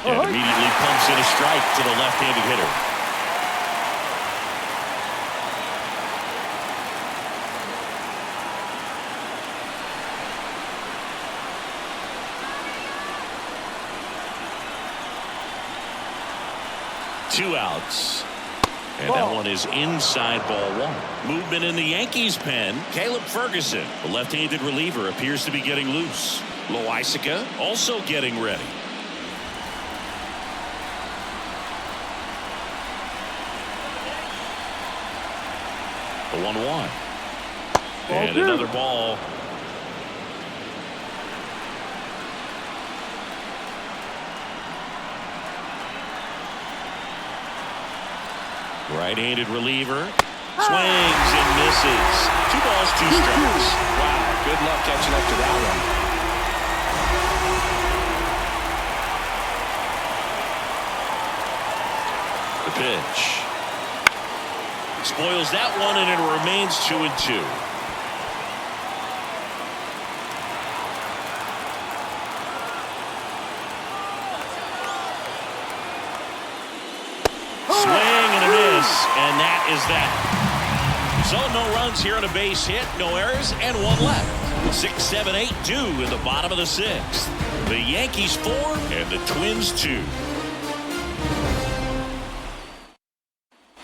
And immediately pumps in a strike to the left-handed hitter. Two outs. And that one is inside ball 1. Movement in the Yankees pen. Caleb Ferguson, the left-handed reliever, appears to be getting loose. Loaisiga also getting ready. The 1-1. And another ball. Right-handed reliever. Swings and misses. 2 balls, 2 strikes. Wow, good luck catching up to that one. The pitch. Spoils that one, and it remains 2-2. Swing and a miss, and that is that. So no runs here on a base hit, no errors, and 1 left. 6, 7, 8 due in the bottom of the 6th. The Yankees 4 and the Twins 2.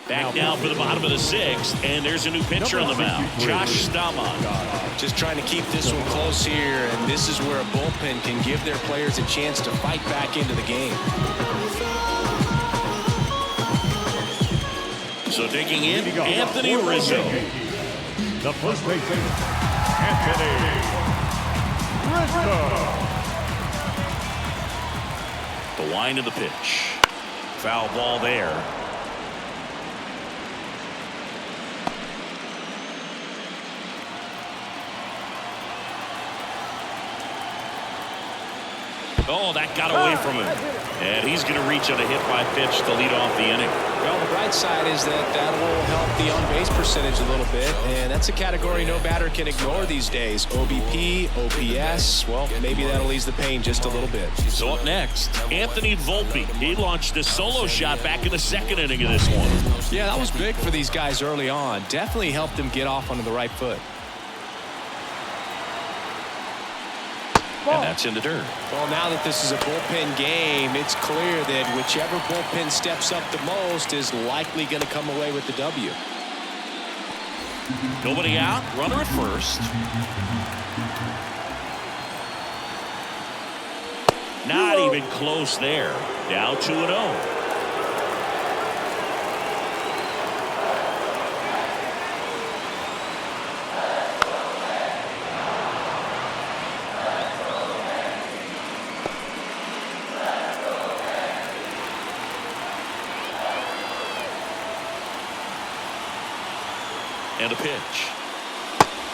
Back now for the bottom of the 6th, and there's a new pitcher on the mound, Josh Sciambi. Just trying to keep this one close here, and this is where a bullpen can give their players a chance to fight back into the game. So digging in, Anthony Rizzo. The first baseman, Anthony Rizzo. The wind of the pitch. Foul ball there. Oh, that got away from him. And he's going to reach on a hit by pitch to lead off the inning. Well, the bright side is that will help the on-base percentage a little bit, and that's a category no batter can ignore these days. OBP, OPS, well, maybe that'll ease the pain just a little bit. So up next, Anthony Volpe. He launched a solo shot back in the 2nd inning of this one. Yeah, that was big for these guys early on. Definitely helped them get off onto the right foot. And that's in the dirt. Well, now that this is a bullpen game, it's clear that whichever bullpen steps up the most is likely going to come away with the W. Nobody out. Runner at first. Not even close there. Now 2-0. And a pitch.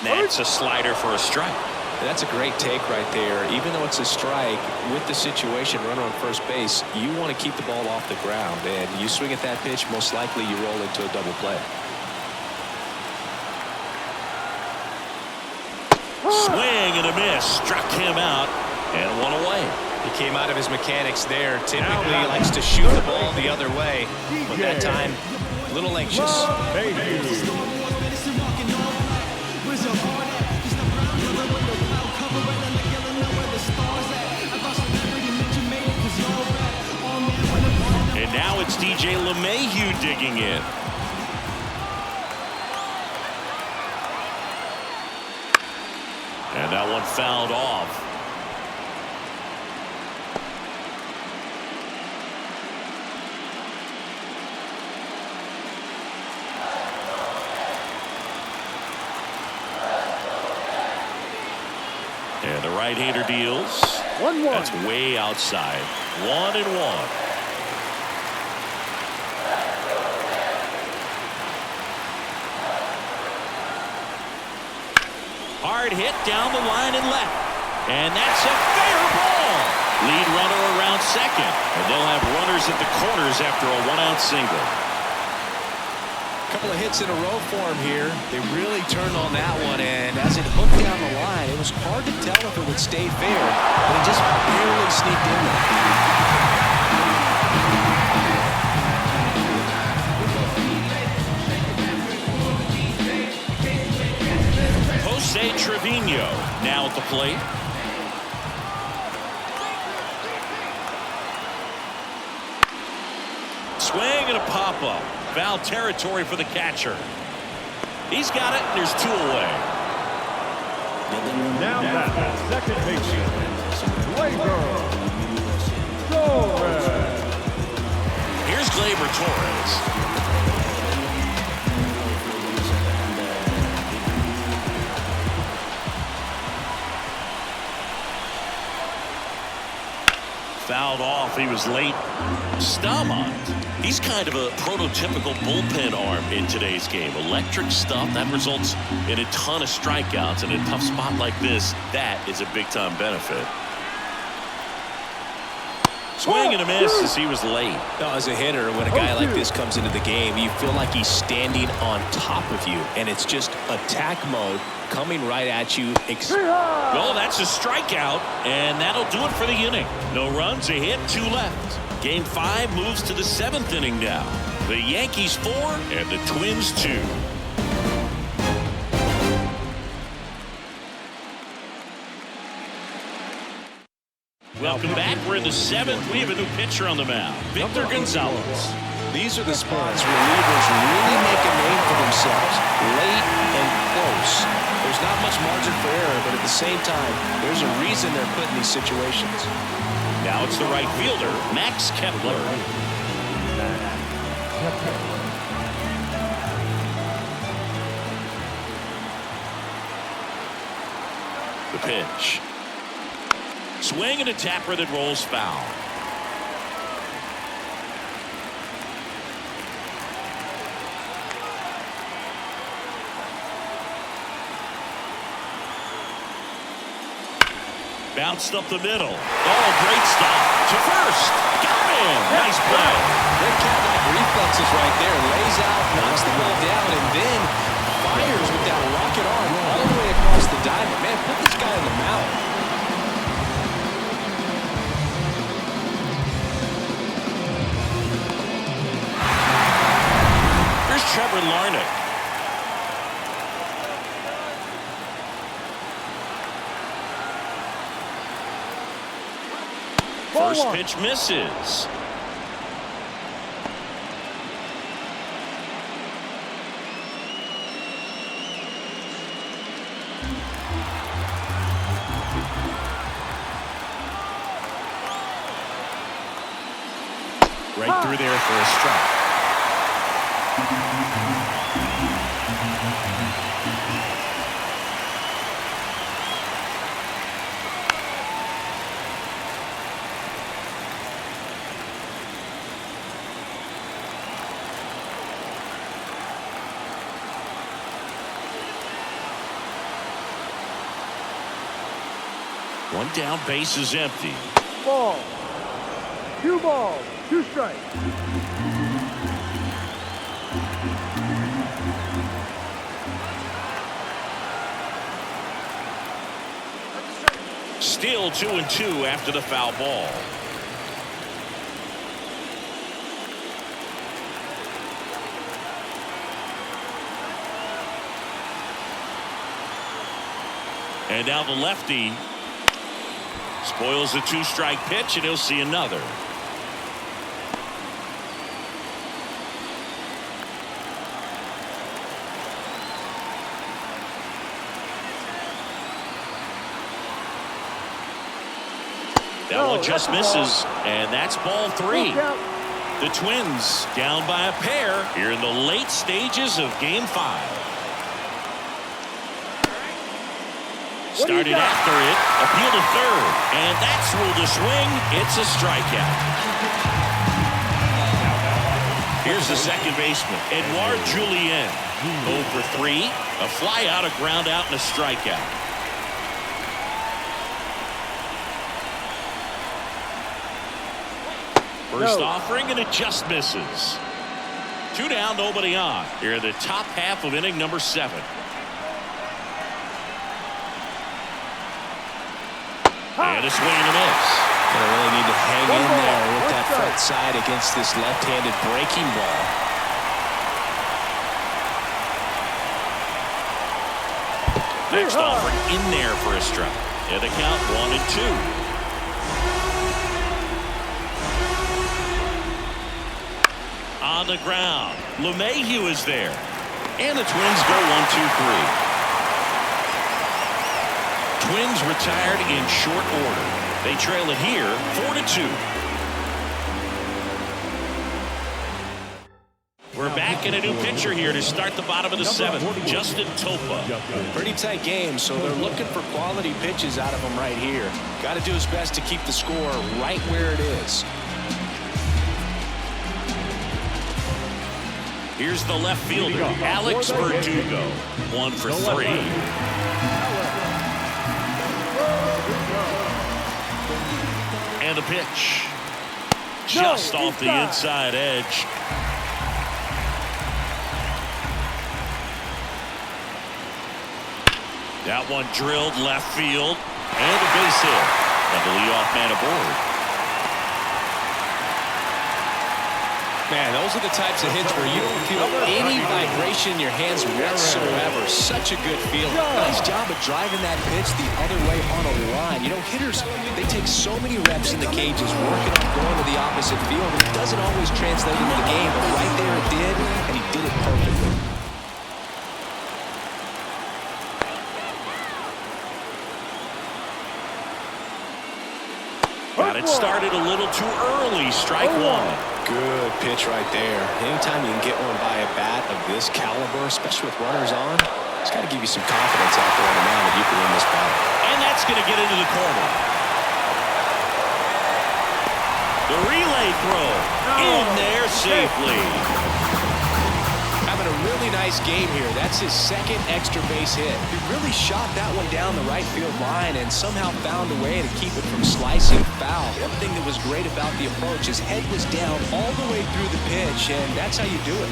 That's a slider for a strike. That's a great take right there. Even though it's a strike, with the situation, runner on first base, you want to keep the ball off the ground. And you swing at that pitch, most likely you roll into a double play. Swing and a miss. Struck him out and 1 away. He came out of his mechanics there. Typically he likes to shoot the ball the other way, but that time a little anxious. And now it's DJ LeMahieu digging in. And that one fouled off. And the right-hander deals. 1-1. That's way outside. 1-1. Hard hit down the line and left. And that's a fair ball. Lead runner around second. And they'll have runners at the corners after a 1-out single. Couple of hits in a row for him here. They really turned on that one, and as it hooked down the line, it was hard to tell if it would stay fair, but it just barely sneaked in there. Jose Trevino now at the plate. Swing and a pop-up. Foul territory for the catcher. He's got it, and there's 2 away. Now that's second baseman, Here's Gleyber Torres. Fouled off. He was late. Stamont. He's kind of a prototypical bullpen arm in today's game. Electric stuff that results in a ton of strikeouts. In a tough spot like this, that is a big-time benefit. Swing and a miss as he was late. Now, as a hitter, when a guy like this comes into the game, you feel like he's standing on top of you, and it's just attack mode coming right at you. Well, that's a strikeout, and that'll do it for the inning. No runs, a hit, 2 left. Game 5 moves to the 7th inning now. The Yankees 4 and the Twins 2. Welcome back. We're in the 7th. We have a new pitcher on the mound, Victor Gonzalez. These are the spots relievers really make a name for themselves. Late and close. There's not much margin for error, but at the same time, there's a reason they're put in these situations. Now it's the right fielder, Max Kepler. The pitch. Swing and a tapper that rolls foul. Bounced up the middle. Oh, great stop. To first. Got him. Nice play. Great cat-like reflexes right there. Lays out, knocks the ball down, and then fires with that rocket arm all the way across the diamond. Man, put this guy in the mount. Here's Trevor Larnach. First pitch misses. Right through there for a strike. One down, base is empty. Ball. 2 balls, 2 strikes. Still 2-2 after the foul ball. And now the lefty spoils the 2-strike pitch, and he'll see another. That one just misses, and that's ball 3. The Twins down by a pair here in the late stages of Game 5. Started after it, appeal to third, and that's ruled a swing. It's a strikeout. Here's the second baseman, Edouard Julien. 0 for 3, a fly out, a ground out, and a strikeout. First offering, and it just misses. 2 down, nobody on. Here in the top half of inning number 7. And a swing and a miss. Gonna really need to hang in there with that front side against this left-handed breaking ball. Next offering in there for a strike. And the count 1-2. On the ground, LeMahieu is there. And the Twins go 1-2-3. Twins retired in short order. They trail it here 4-2. We're back in a new pitcher here to start the bottom of the 7th. Justin Topa. Pretty tight game, so they're looking for quality pitches out of him right here. Got to do his best to keep the score right where it is. Here's the left fielder, Alex Verdugo. 1 for 3. And a pitch. Just off the inside edge. That one drilled left field. And a base hit. And the leadoff man aboard. Man, those are the types of hits where you don't feel any vibration in your hands whatsoever. Such a good feeling. Nice job of driving that pitch the other way on a line. You know, hitters, they take so many reps in the cages working on going to the opposite field, and it doesn't always translate into the game, but right there it did, and he did it perfectly. Got it started a little too early. Strike 1. Good pitch right there. Anytime you can get one by a bat of this caliber, especially with runners on, it's got to give you some confidence out there on the mound that you can win this battle. And that's going to get into the corner. The relay throw in there safely. Having a really nice game here. That's his second extra base hit. He really shot that one down the right field line and somehow found a way to keep it from slicing foul. One thing that was great about the approach, his head was down all the way through the pitch, and that's how you do it.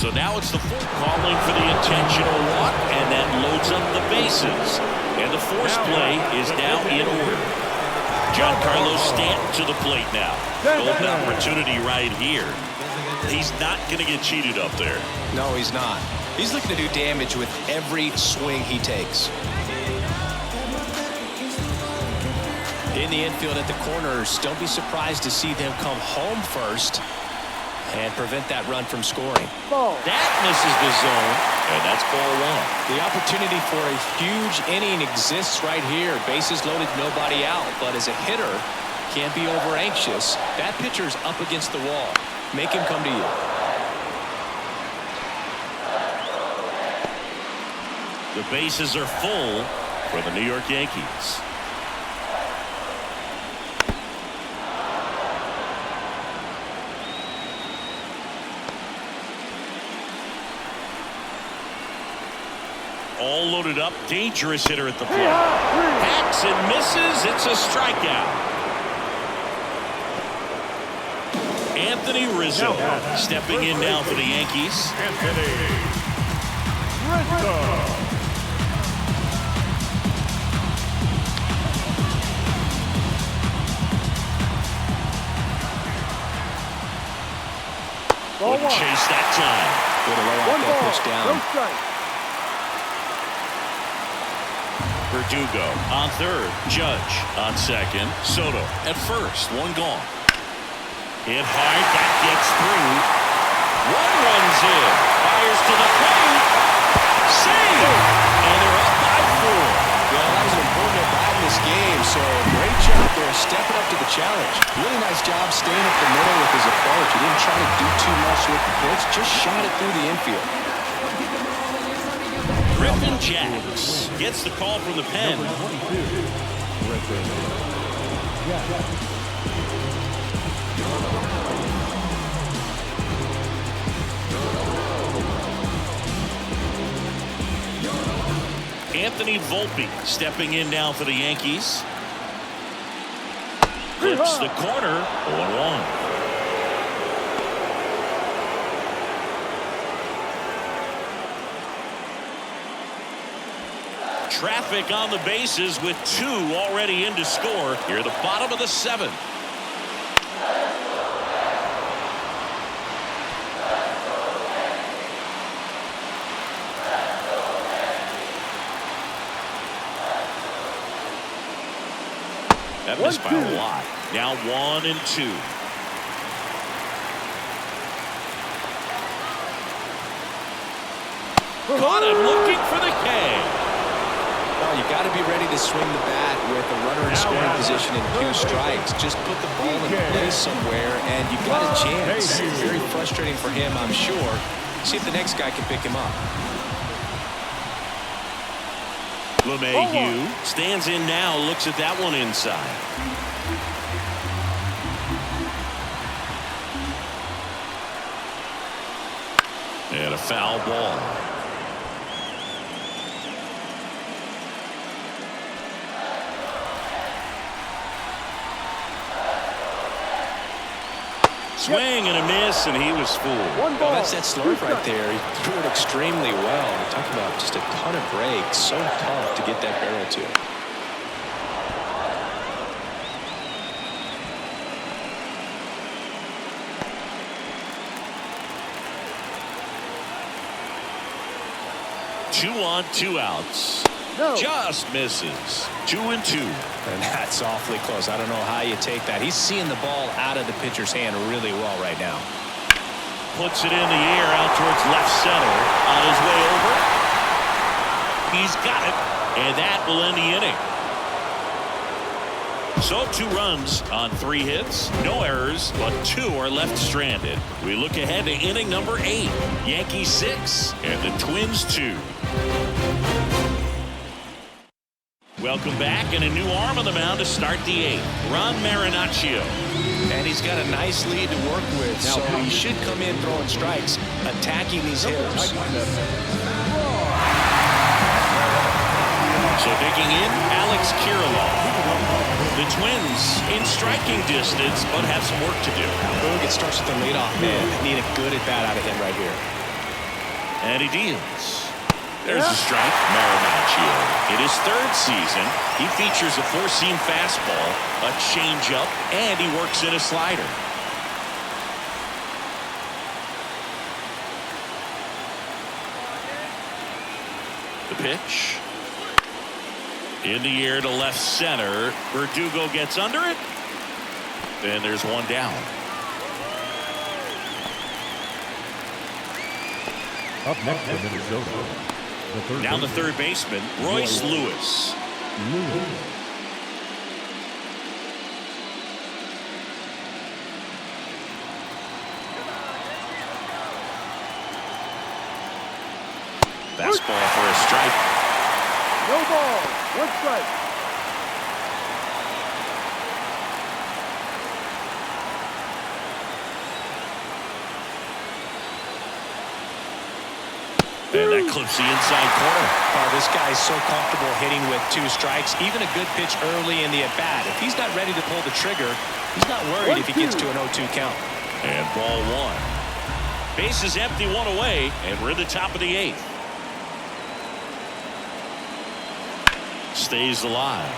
So now it's the fourth calling for the intentional walk, and that loads up the bases. And the force play is now in order. Giancarlo Stanton to the plate now. Golden opportunity right here. He's not going to get cheated up there. No, he's not. He's looking to do damage with every swing he takes. In the infield at the corners, don't be surprised to see them come home first and prevent that run from scoring. That misses the zone, and that's ball 1. The opportunity for a huge inning exists right here. Bases loaded, nobody out. But as a hitter, can't be over anxious. That pitcher's up against the wall. Make him come to you. The bases are full for the New York Yankees. All loaded up, dangerous hitter at the plate. Hacks and misses, it's a strikeout. Anthony Rizzo stepping in now for the Yankees. Anthony Rizzo. Wouldn't chase that time. Good to low out that pitch down. Verdugo on third. Judge on second. Soto at first. One gone. Hit hard. That gets through. One runs in. Fires to the plate. Save. And they're up by 4. Well, that was an important at-bat in this game, so great job there stepping up to the challenge. Really nice job staying up the middle with his approach. He didn't try to do too much with the pitch, just shot it through the infield. Griffin Jacks gets the call from the pen. Anthony Volpe stepping in now for the Yankees. Flips the corner. 0-1. Traffic on the bases with 2 already in to score here at the bottom of the 7th. That missed by a lot. Now 1-2. Caught him looking for the K. Well, you got to be ready to swing the bat with a runner in scoring position and 2 strikes. Just put the ball in place somewhere, and you got a chance. Very frustrating for him, I'm sure. See if the next guy can pick him up. LeMahieu stands in now, looks at that one inside. And a foul ball. Swing and a miss, and he was fooled. One ball. Well, that's that slurve right there. He threw it extremely well. We're talking about just a ton of breaks. So tough to get that barrel to. Two on, 2 outs. No. Just misses. 2-2. And that's awfully close. I don't know how you take that. He's seeing the ball out of the pitcher's hand really well right now. Puts it in the air out towards left center. On his way over. He's got it. And that will end the inning. So 2 runs on 3 hits. No errors, but 2 are left stranded. We look ahead to inning number 8. Yankees 6 and the Twins 2. Welcome back, and a new arm on the mound to start the 8th. Ron Marinaccio. And he's got a nice lead to work with, so he should come in throwing strikes, attacking these hitters. So digging in, Alex Kirilloff. The Twins in striking distance, but have some work to do. Boog, it starts with the leadoff man. Need a good at bat out of him right here. And he deals. There's a strike. Marinaccio. In his 3rd season, he features a 4-seam fastball, a changeup, and he works in a slider. The pitch. In the air to left center. Verdugo gets under it. And there's one down. Up next for Minnesota. Down the third baseman, Royce Lewis. Fastball for a strike. No ball. 1 strike. And that clips the inside corner. Oh, this guy's so comfortable hitting with 2 strikes. Even a good pitch early in the at-bat. If he's not ready to pull the trigger, he's not worried if he gets to an 0-2 count. And ball 1. Bases empty, 1 away, and we're in the top of the 8th. Stays alive.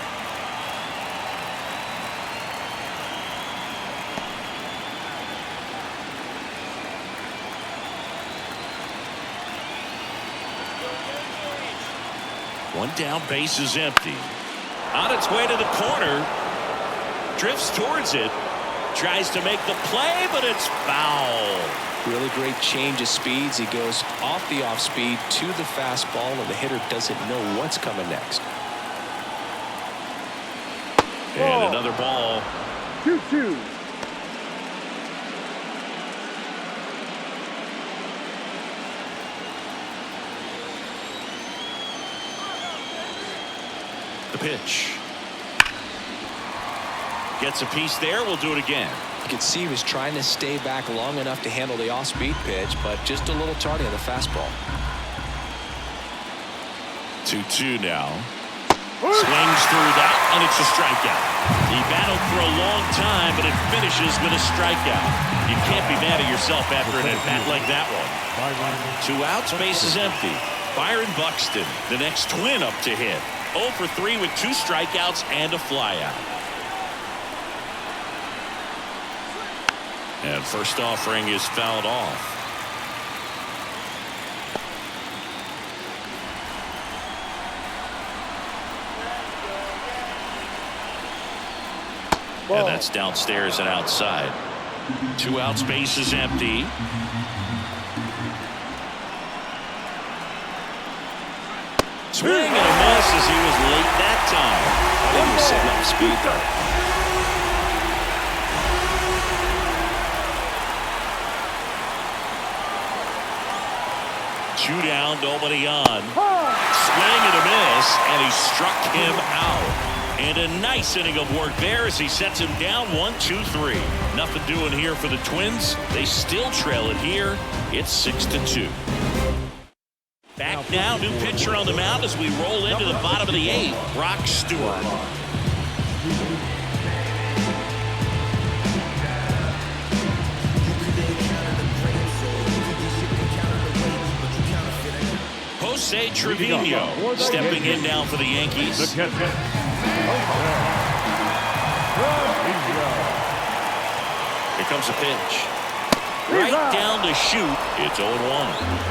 One down, base is empty. On its way to the corner. Drifts towards it. Tries to make the play, but it's foul. Really great change of speeds. He goes off the off speed to the fastball, and the hitter doesn't know what's coming next. And another ball. 2-2. The pitch. Gets a piece there. We'll do it again. You could see he was trying to stay back long enough to handle the off-speed pitch, but just a little tardy on the fastball. 2-2 now. Swings through that, and it's a strikeout. He battled for a long time, but it finishes with a strikeout. You can't be mad at yourself after an at-bat like that one. 2 outs, bases empty. Byron Buxton, the next Twin up to hit. 0 for 3 with 2 strikeouts and a flyout. And first offering is fouled off. And that's downstairs and outside. 2 outs, base is empty. Swing and a miss as he was late that time. I think he was setting up speed there. Two down, nobody on. Swing and a miss, and he struck him out. And a nice inning of work there as he sets him down 1-2-3. Nothing doing here for the Twins. They still trail it here. It's 6-2. Back now, new pitcher on the mound as we roll into the bottom of the 8th. Brock Stewart. Jose Trevino stepping in now for the Yankees. Here comes a pitch. Right down to shoot. It's 0-1.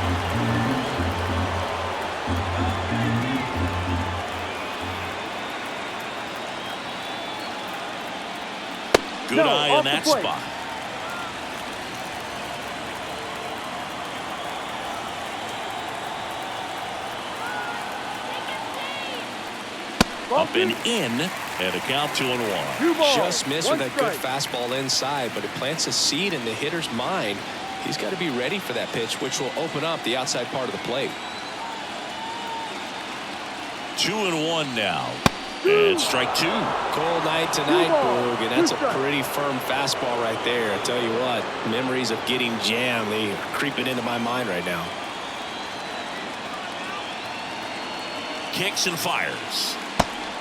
Good eye on that spot. Up and in, and a count 2-1. Just missed with that good fastball inside, but it plants a seed in the hitter's mind. He's got to be ready for that pitch, which will open up the outside part of the plate. 2-1 now. And strike 2. Cold night tonight, Boog, and that's a pretty firm fastball right there. I tell you what, memories of getting jammed, they are creeping into my mind right now. Kicks and fires.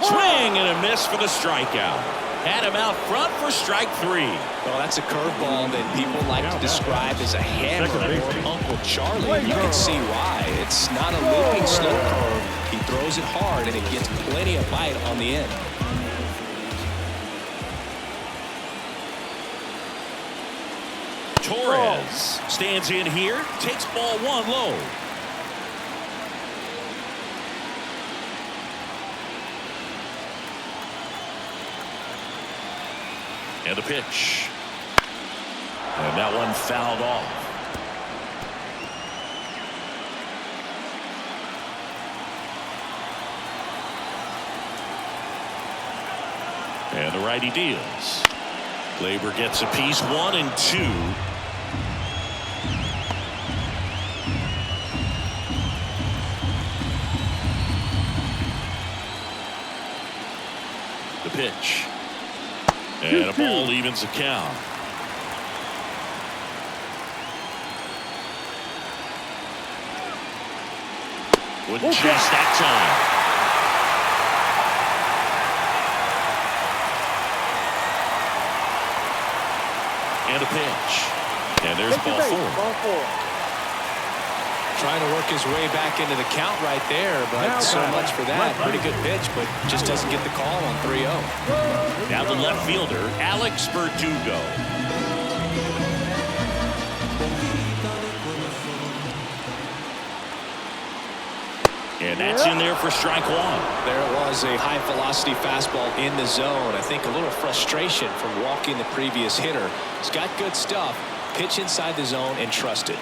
Swing and a miss for the strikeout. Had him out front for strike 3. Well, that's a curveball that people like to describe as a hammer or Uncle Charlie. You can see why. It's not a looping slow curve. He throws it hard, and it gets plenty of bite on the end. Torres stands in here, takes ball 1 low. And a pitch. And that one fouled off. And the righty deals. Labor gets a piece, 1 and 2. The pitch. And a ball evens the count. Wouldn't chase that time. And a pitch. And there's ball 4. Trying to work his way back into the count right there, but so much for that. Pretty good pitch, but just doesn't get the call on 3-0. Now the left fielder, Alex Verdugo. And that's in there for strike 1. There was a high velocity fastball in the zone. I think a little frustration from walking the previous hitter. He's got good stuff. Pitch inside the zone and trust it.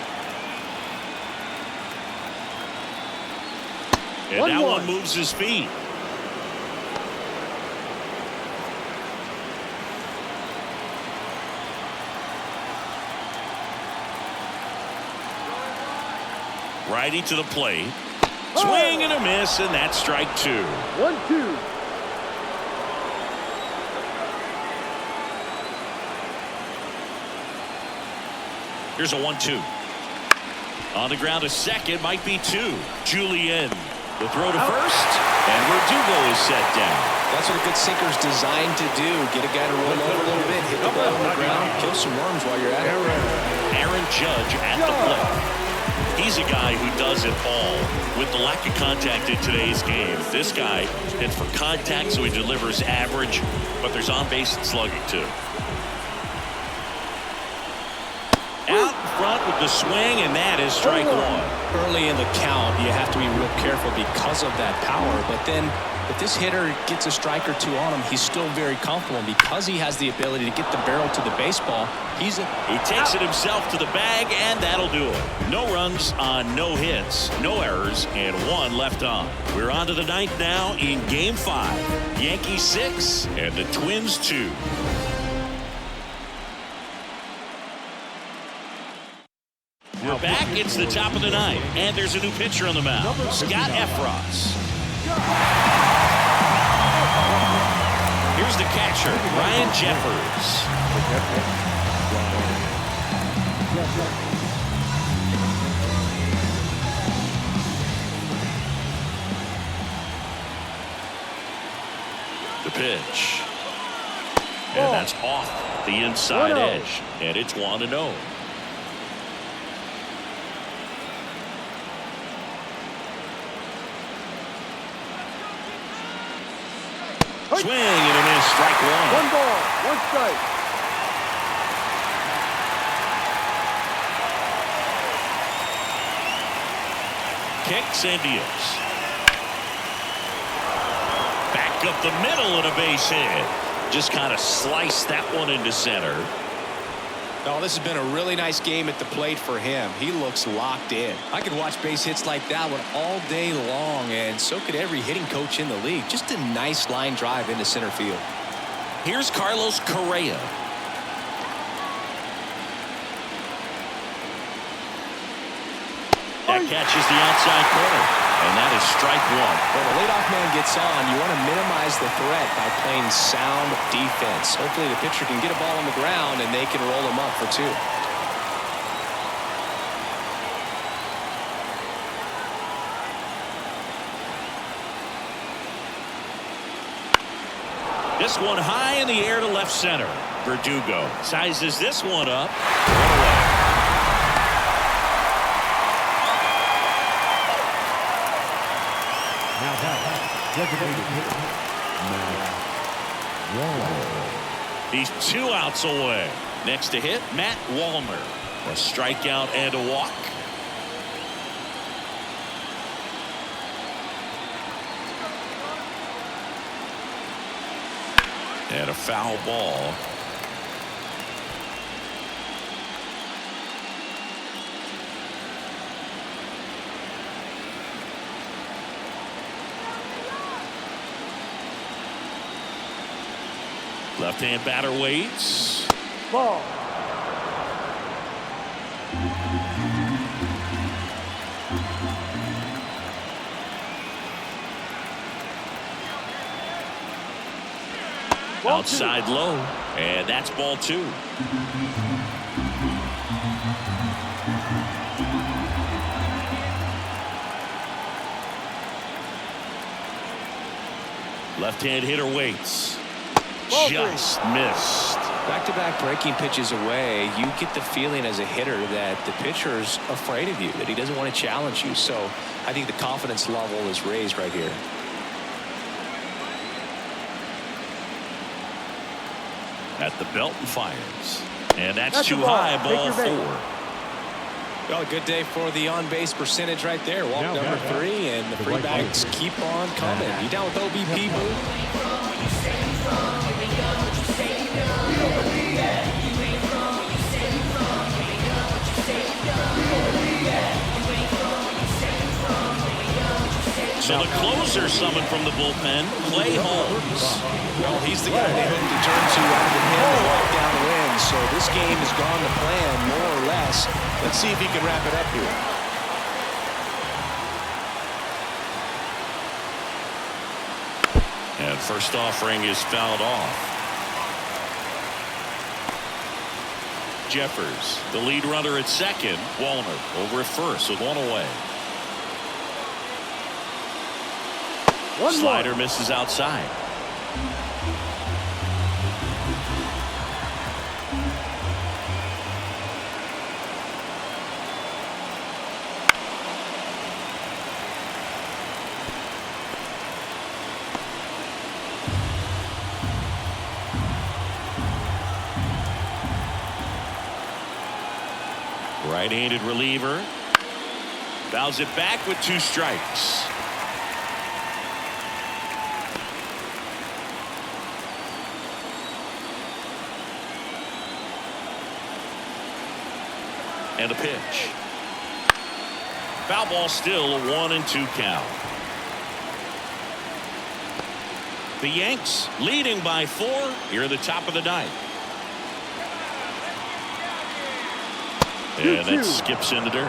And that one moves his feet. Righty to the plate. Swing and a miss, and that's strike 2. 1-2. Here's a 1-2. On the ground to second, might be 2. Julian. The throw to first, and Verdugo is set down. That's what a good sinker's designed to do. Get a guy to roll over a little bit, hit the ball on the ground, kill some worms while you're at it. Aaron Judge at the plate. He's a guy who does it all. With the lack of contact in today's game, this guy hits for contact, so he delivers average, but there's on-base and slugging too. Out in front with the swing, and that is strike one. Early in the count, you have to be real careful because of that power. But then if this hitter gets a strike or two on him, he's still very comfortable. And because he has the ability to get the barrel to the baseball, he takes it himself to the bag, and that'll do it. No runs on no hits, no errors, and one left on. We're on to the ninth now in Game 5. Yankees 6 and the Twins 2. We're back. It's the top of the ninth, and there's a new pitcher on the mound, Scott Efros. Here's the catcher, Ryan Jeffers. The pitch. And that's off the inside edge, and it's 1-0. Swing and a miss, strike one. 1 ball, 1 strike. Kicks and deals. Back up the middle and a base hit. Just kind of sliced that one into center. Oh, this has been a really nice game at the plate for him. He looks locked in. I could watch base hits like that one all day long, and so could every hitting coach in the league. Just a nice line drive into center field. Here's Carlos Correa. That catches the outside corner, and that is strike one. When the leadoff man gets on, you want to minimize the threat by playing sound defense. Hopefully the pitcher can get a ball on the ground and they can roll him up for 2. This one high in the air to left center. Verdugo sizes this one up. Right away. He's 2 outs away. Next to hit, Matt Wallner. A strikeout and a walk. And a foul ball. Left-hand batter waits. Ball. Outside low, and that's ball 2. Left-hand hitter waits. Just missed. Back-to-back breaking pitches away, you get the feeling as a hitter that the pitcher's afraid of you, that he doesn't want to challenge you. So I think the confidence level is raised right here. At the belt and fires. And that's too high, ball 4. Well, a good day for the on-base percentage right there. Walk number 3, and the free bags keep on coming. You down with OBP, Boo? So the closer summoned from the bullpen, Clay Holmes. Well, he's the guy they hope to turn to after him and walk down the win. So this game has gone to plan, more or less. Let's see if he can wrap it up here. And first offering is fouled off. Jeffers, the lead runner at second. Wallner over at first with 1 away. Slider misses outside. Right-handed reliever. Fouls it back with 2 strikes. And a pitch. Foul ball, still a 1-2 count. The Yanks leading by 4 here at the top of the 9th. And that skips in the dirt.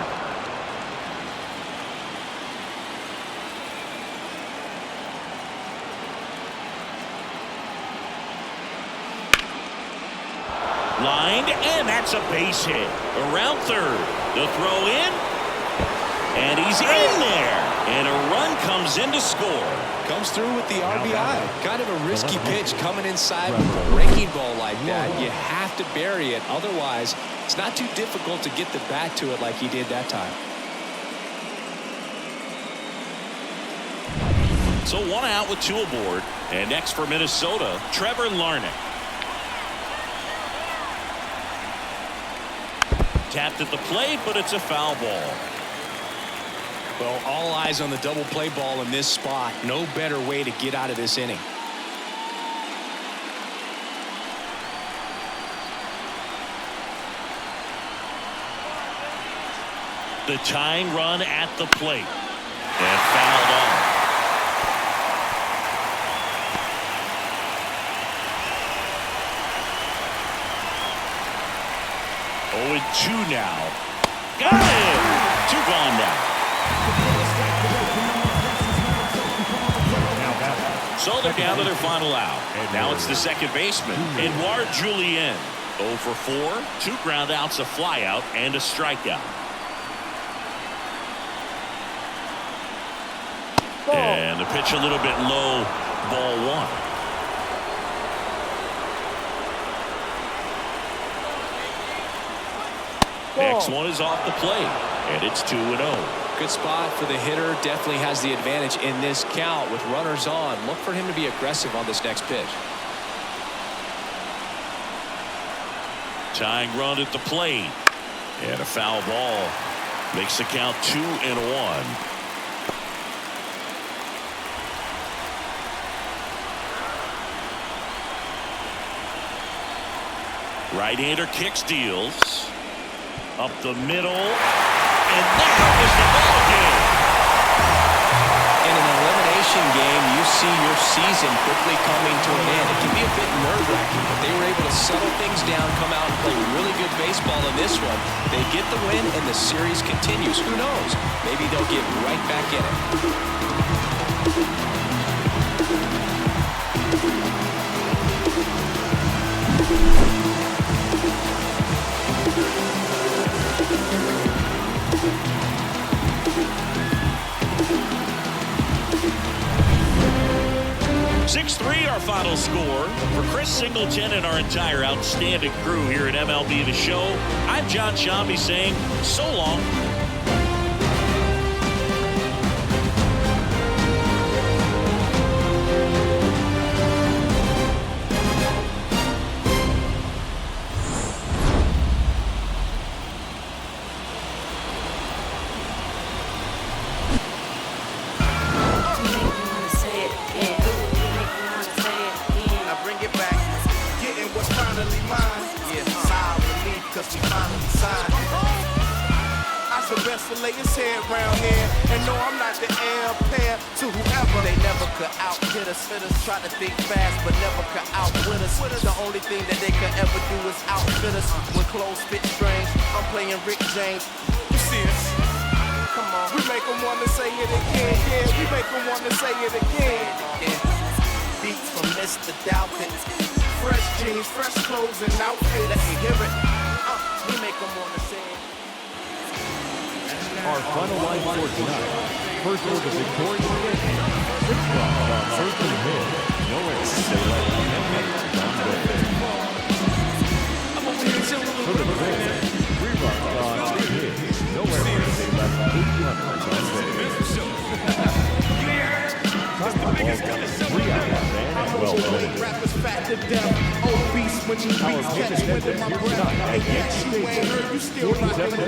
Lined, and that's a base hit. Around third. The throw in. And he's in there. And a run comes in to score. Comes through with the RBI. Kind of a risky pitch coming inside with a breaking ball like that. You have to bury it. Otherwise, it's not too difficult to get the bat to it like he did that time. So 1 out with 2 aboard. And next for Minnesota, Trevor Larnach. Tapped at the plate, but it's a foul ball. Well, all eyes on the double play ball in this spot. No better way to get out of this inning. The tying run at the plate. And fouled off. Oh, and 2 now. Got him! 2 gone now. So they're down to their final out. Now it's the second baseman, Edouard Julien. 0 for 4, 2 ground outs, a fly out, and a strikeout. And the pitch a little bit low, ball 1. Next one is off the plate, and it's 2-0. Good spot for the hitter. Definitely has the advantage in this count with runners on. Look for him to be aggressive on this next pitch. Tying run at the plate, and a foul ball makes the count 2-1. Right-hander kicks, deals. Up the middle, and that is the ball game. In an elimination game, you see your season quickly coming to an end. It can be a bit nerve-wracking, but they were able to settle things down, come out and play really good baseball in this one. They get the win, and the series continues. Who knows? Maybe they'll get right back in it. 6-3 our final score. For Chris Singleton and our entire outstanding crew here at MLB The Show, I'm John Sciambi saying so long. Lay his head round here, and no, I'm not the heir apparent to whoever. They never could out-hit us. Try to think fast, but never could outwit us. The only thing that they could ever do is outfit us. When clothes fit strange, I'm playing Rick James. You see us? Come on, we make them want to say it again. Yeah, we make them want to say it again. Yeah. Beats from Mr. Doubtfit. Fresh jeans, fresh clothes, and outfit. Let me hear it. We make them want to say it. Our final line for tonight. First over the victorious Yankees. 6 runs on first and mid. No errors. They let for the Braves, 3 runs on hits. No errors. They left 8 runners on base. Time the ball got 3 out and 12 minutes. Rappers fat to death. Obese when you catch wind in my breath. Against State, 47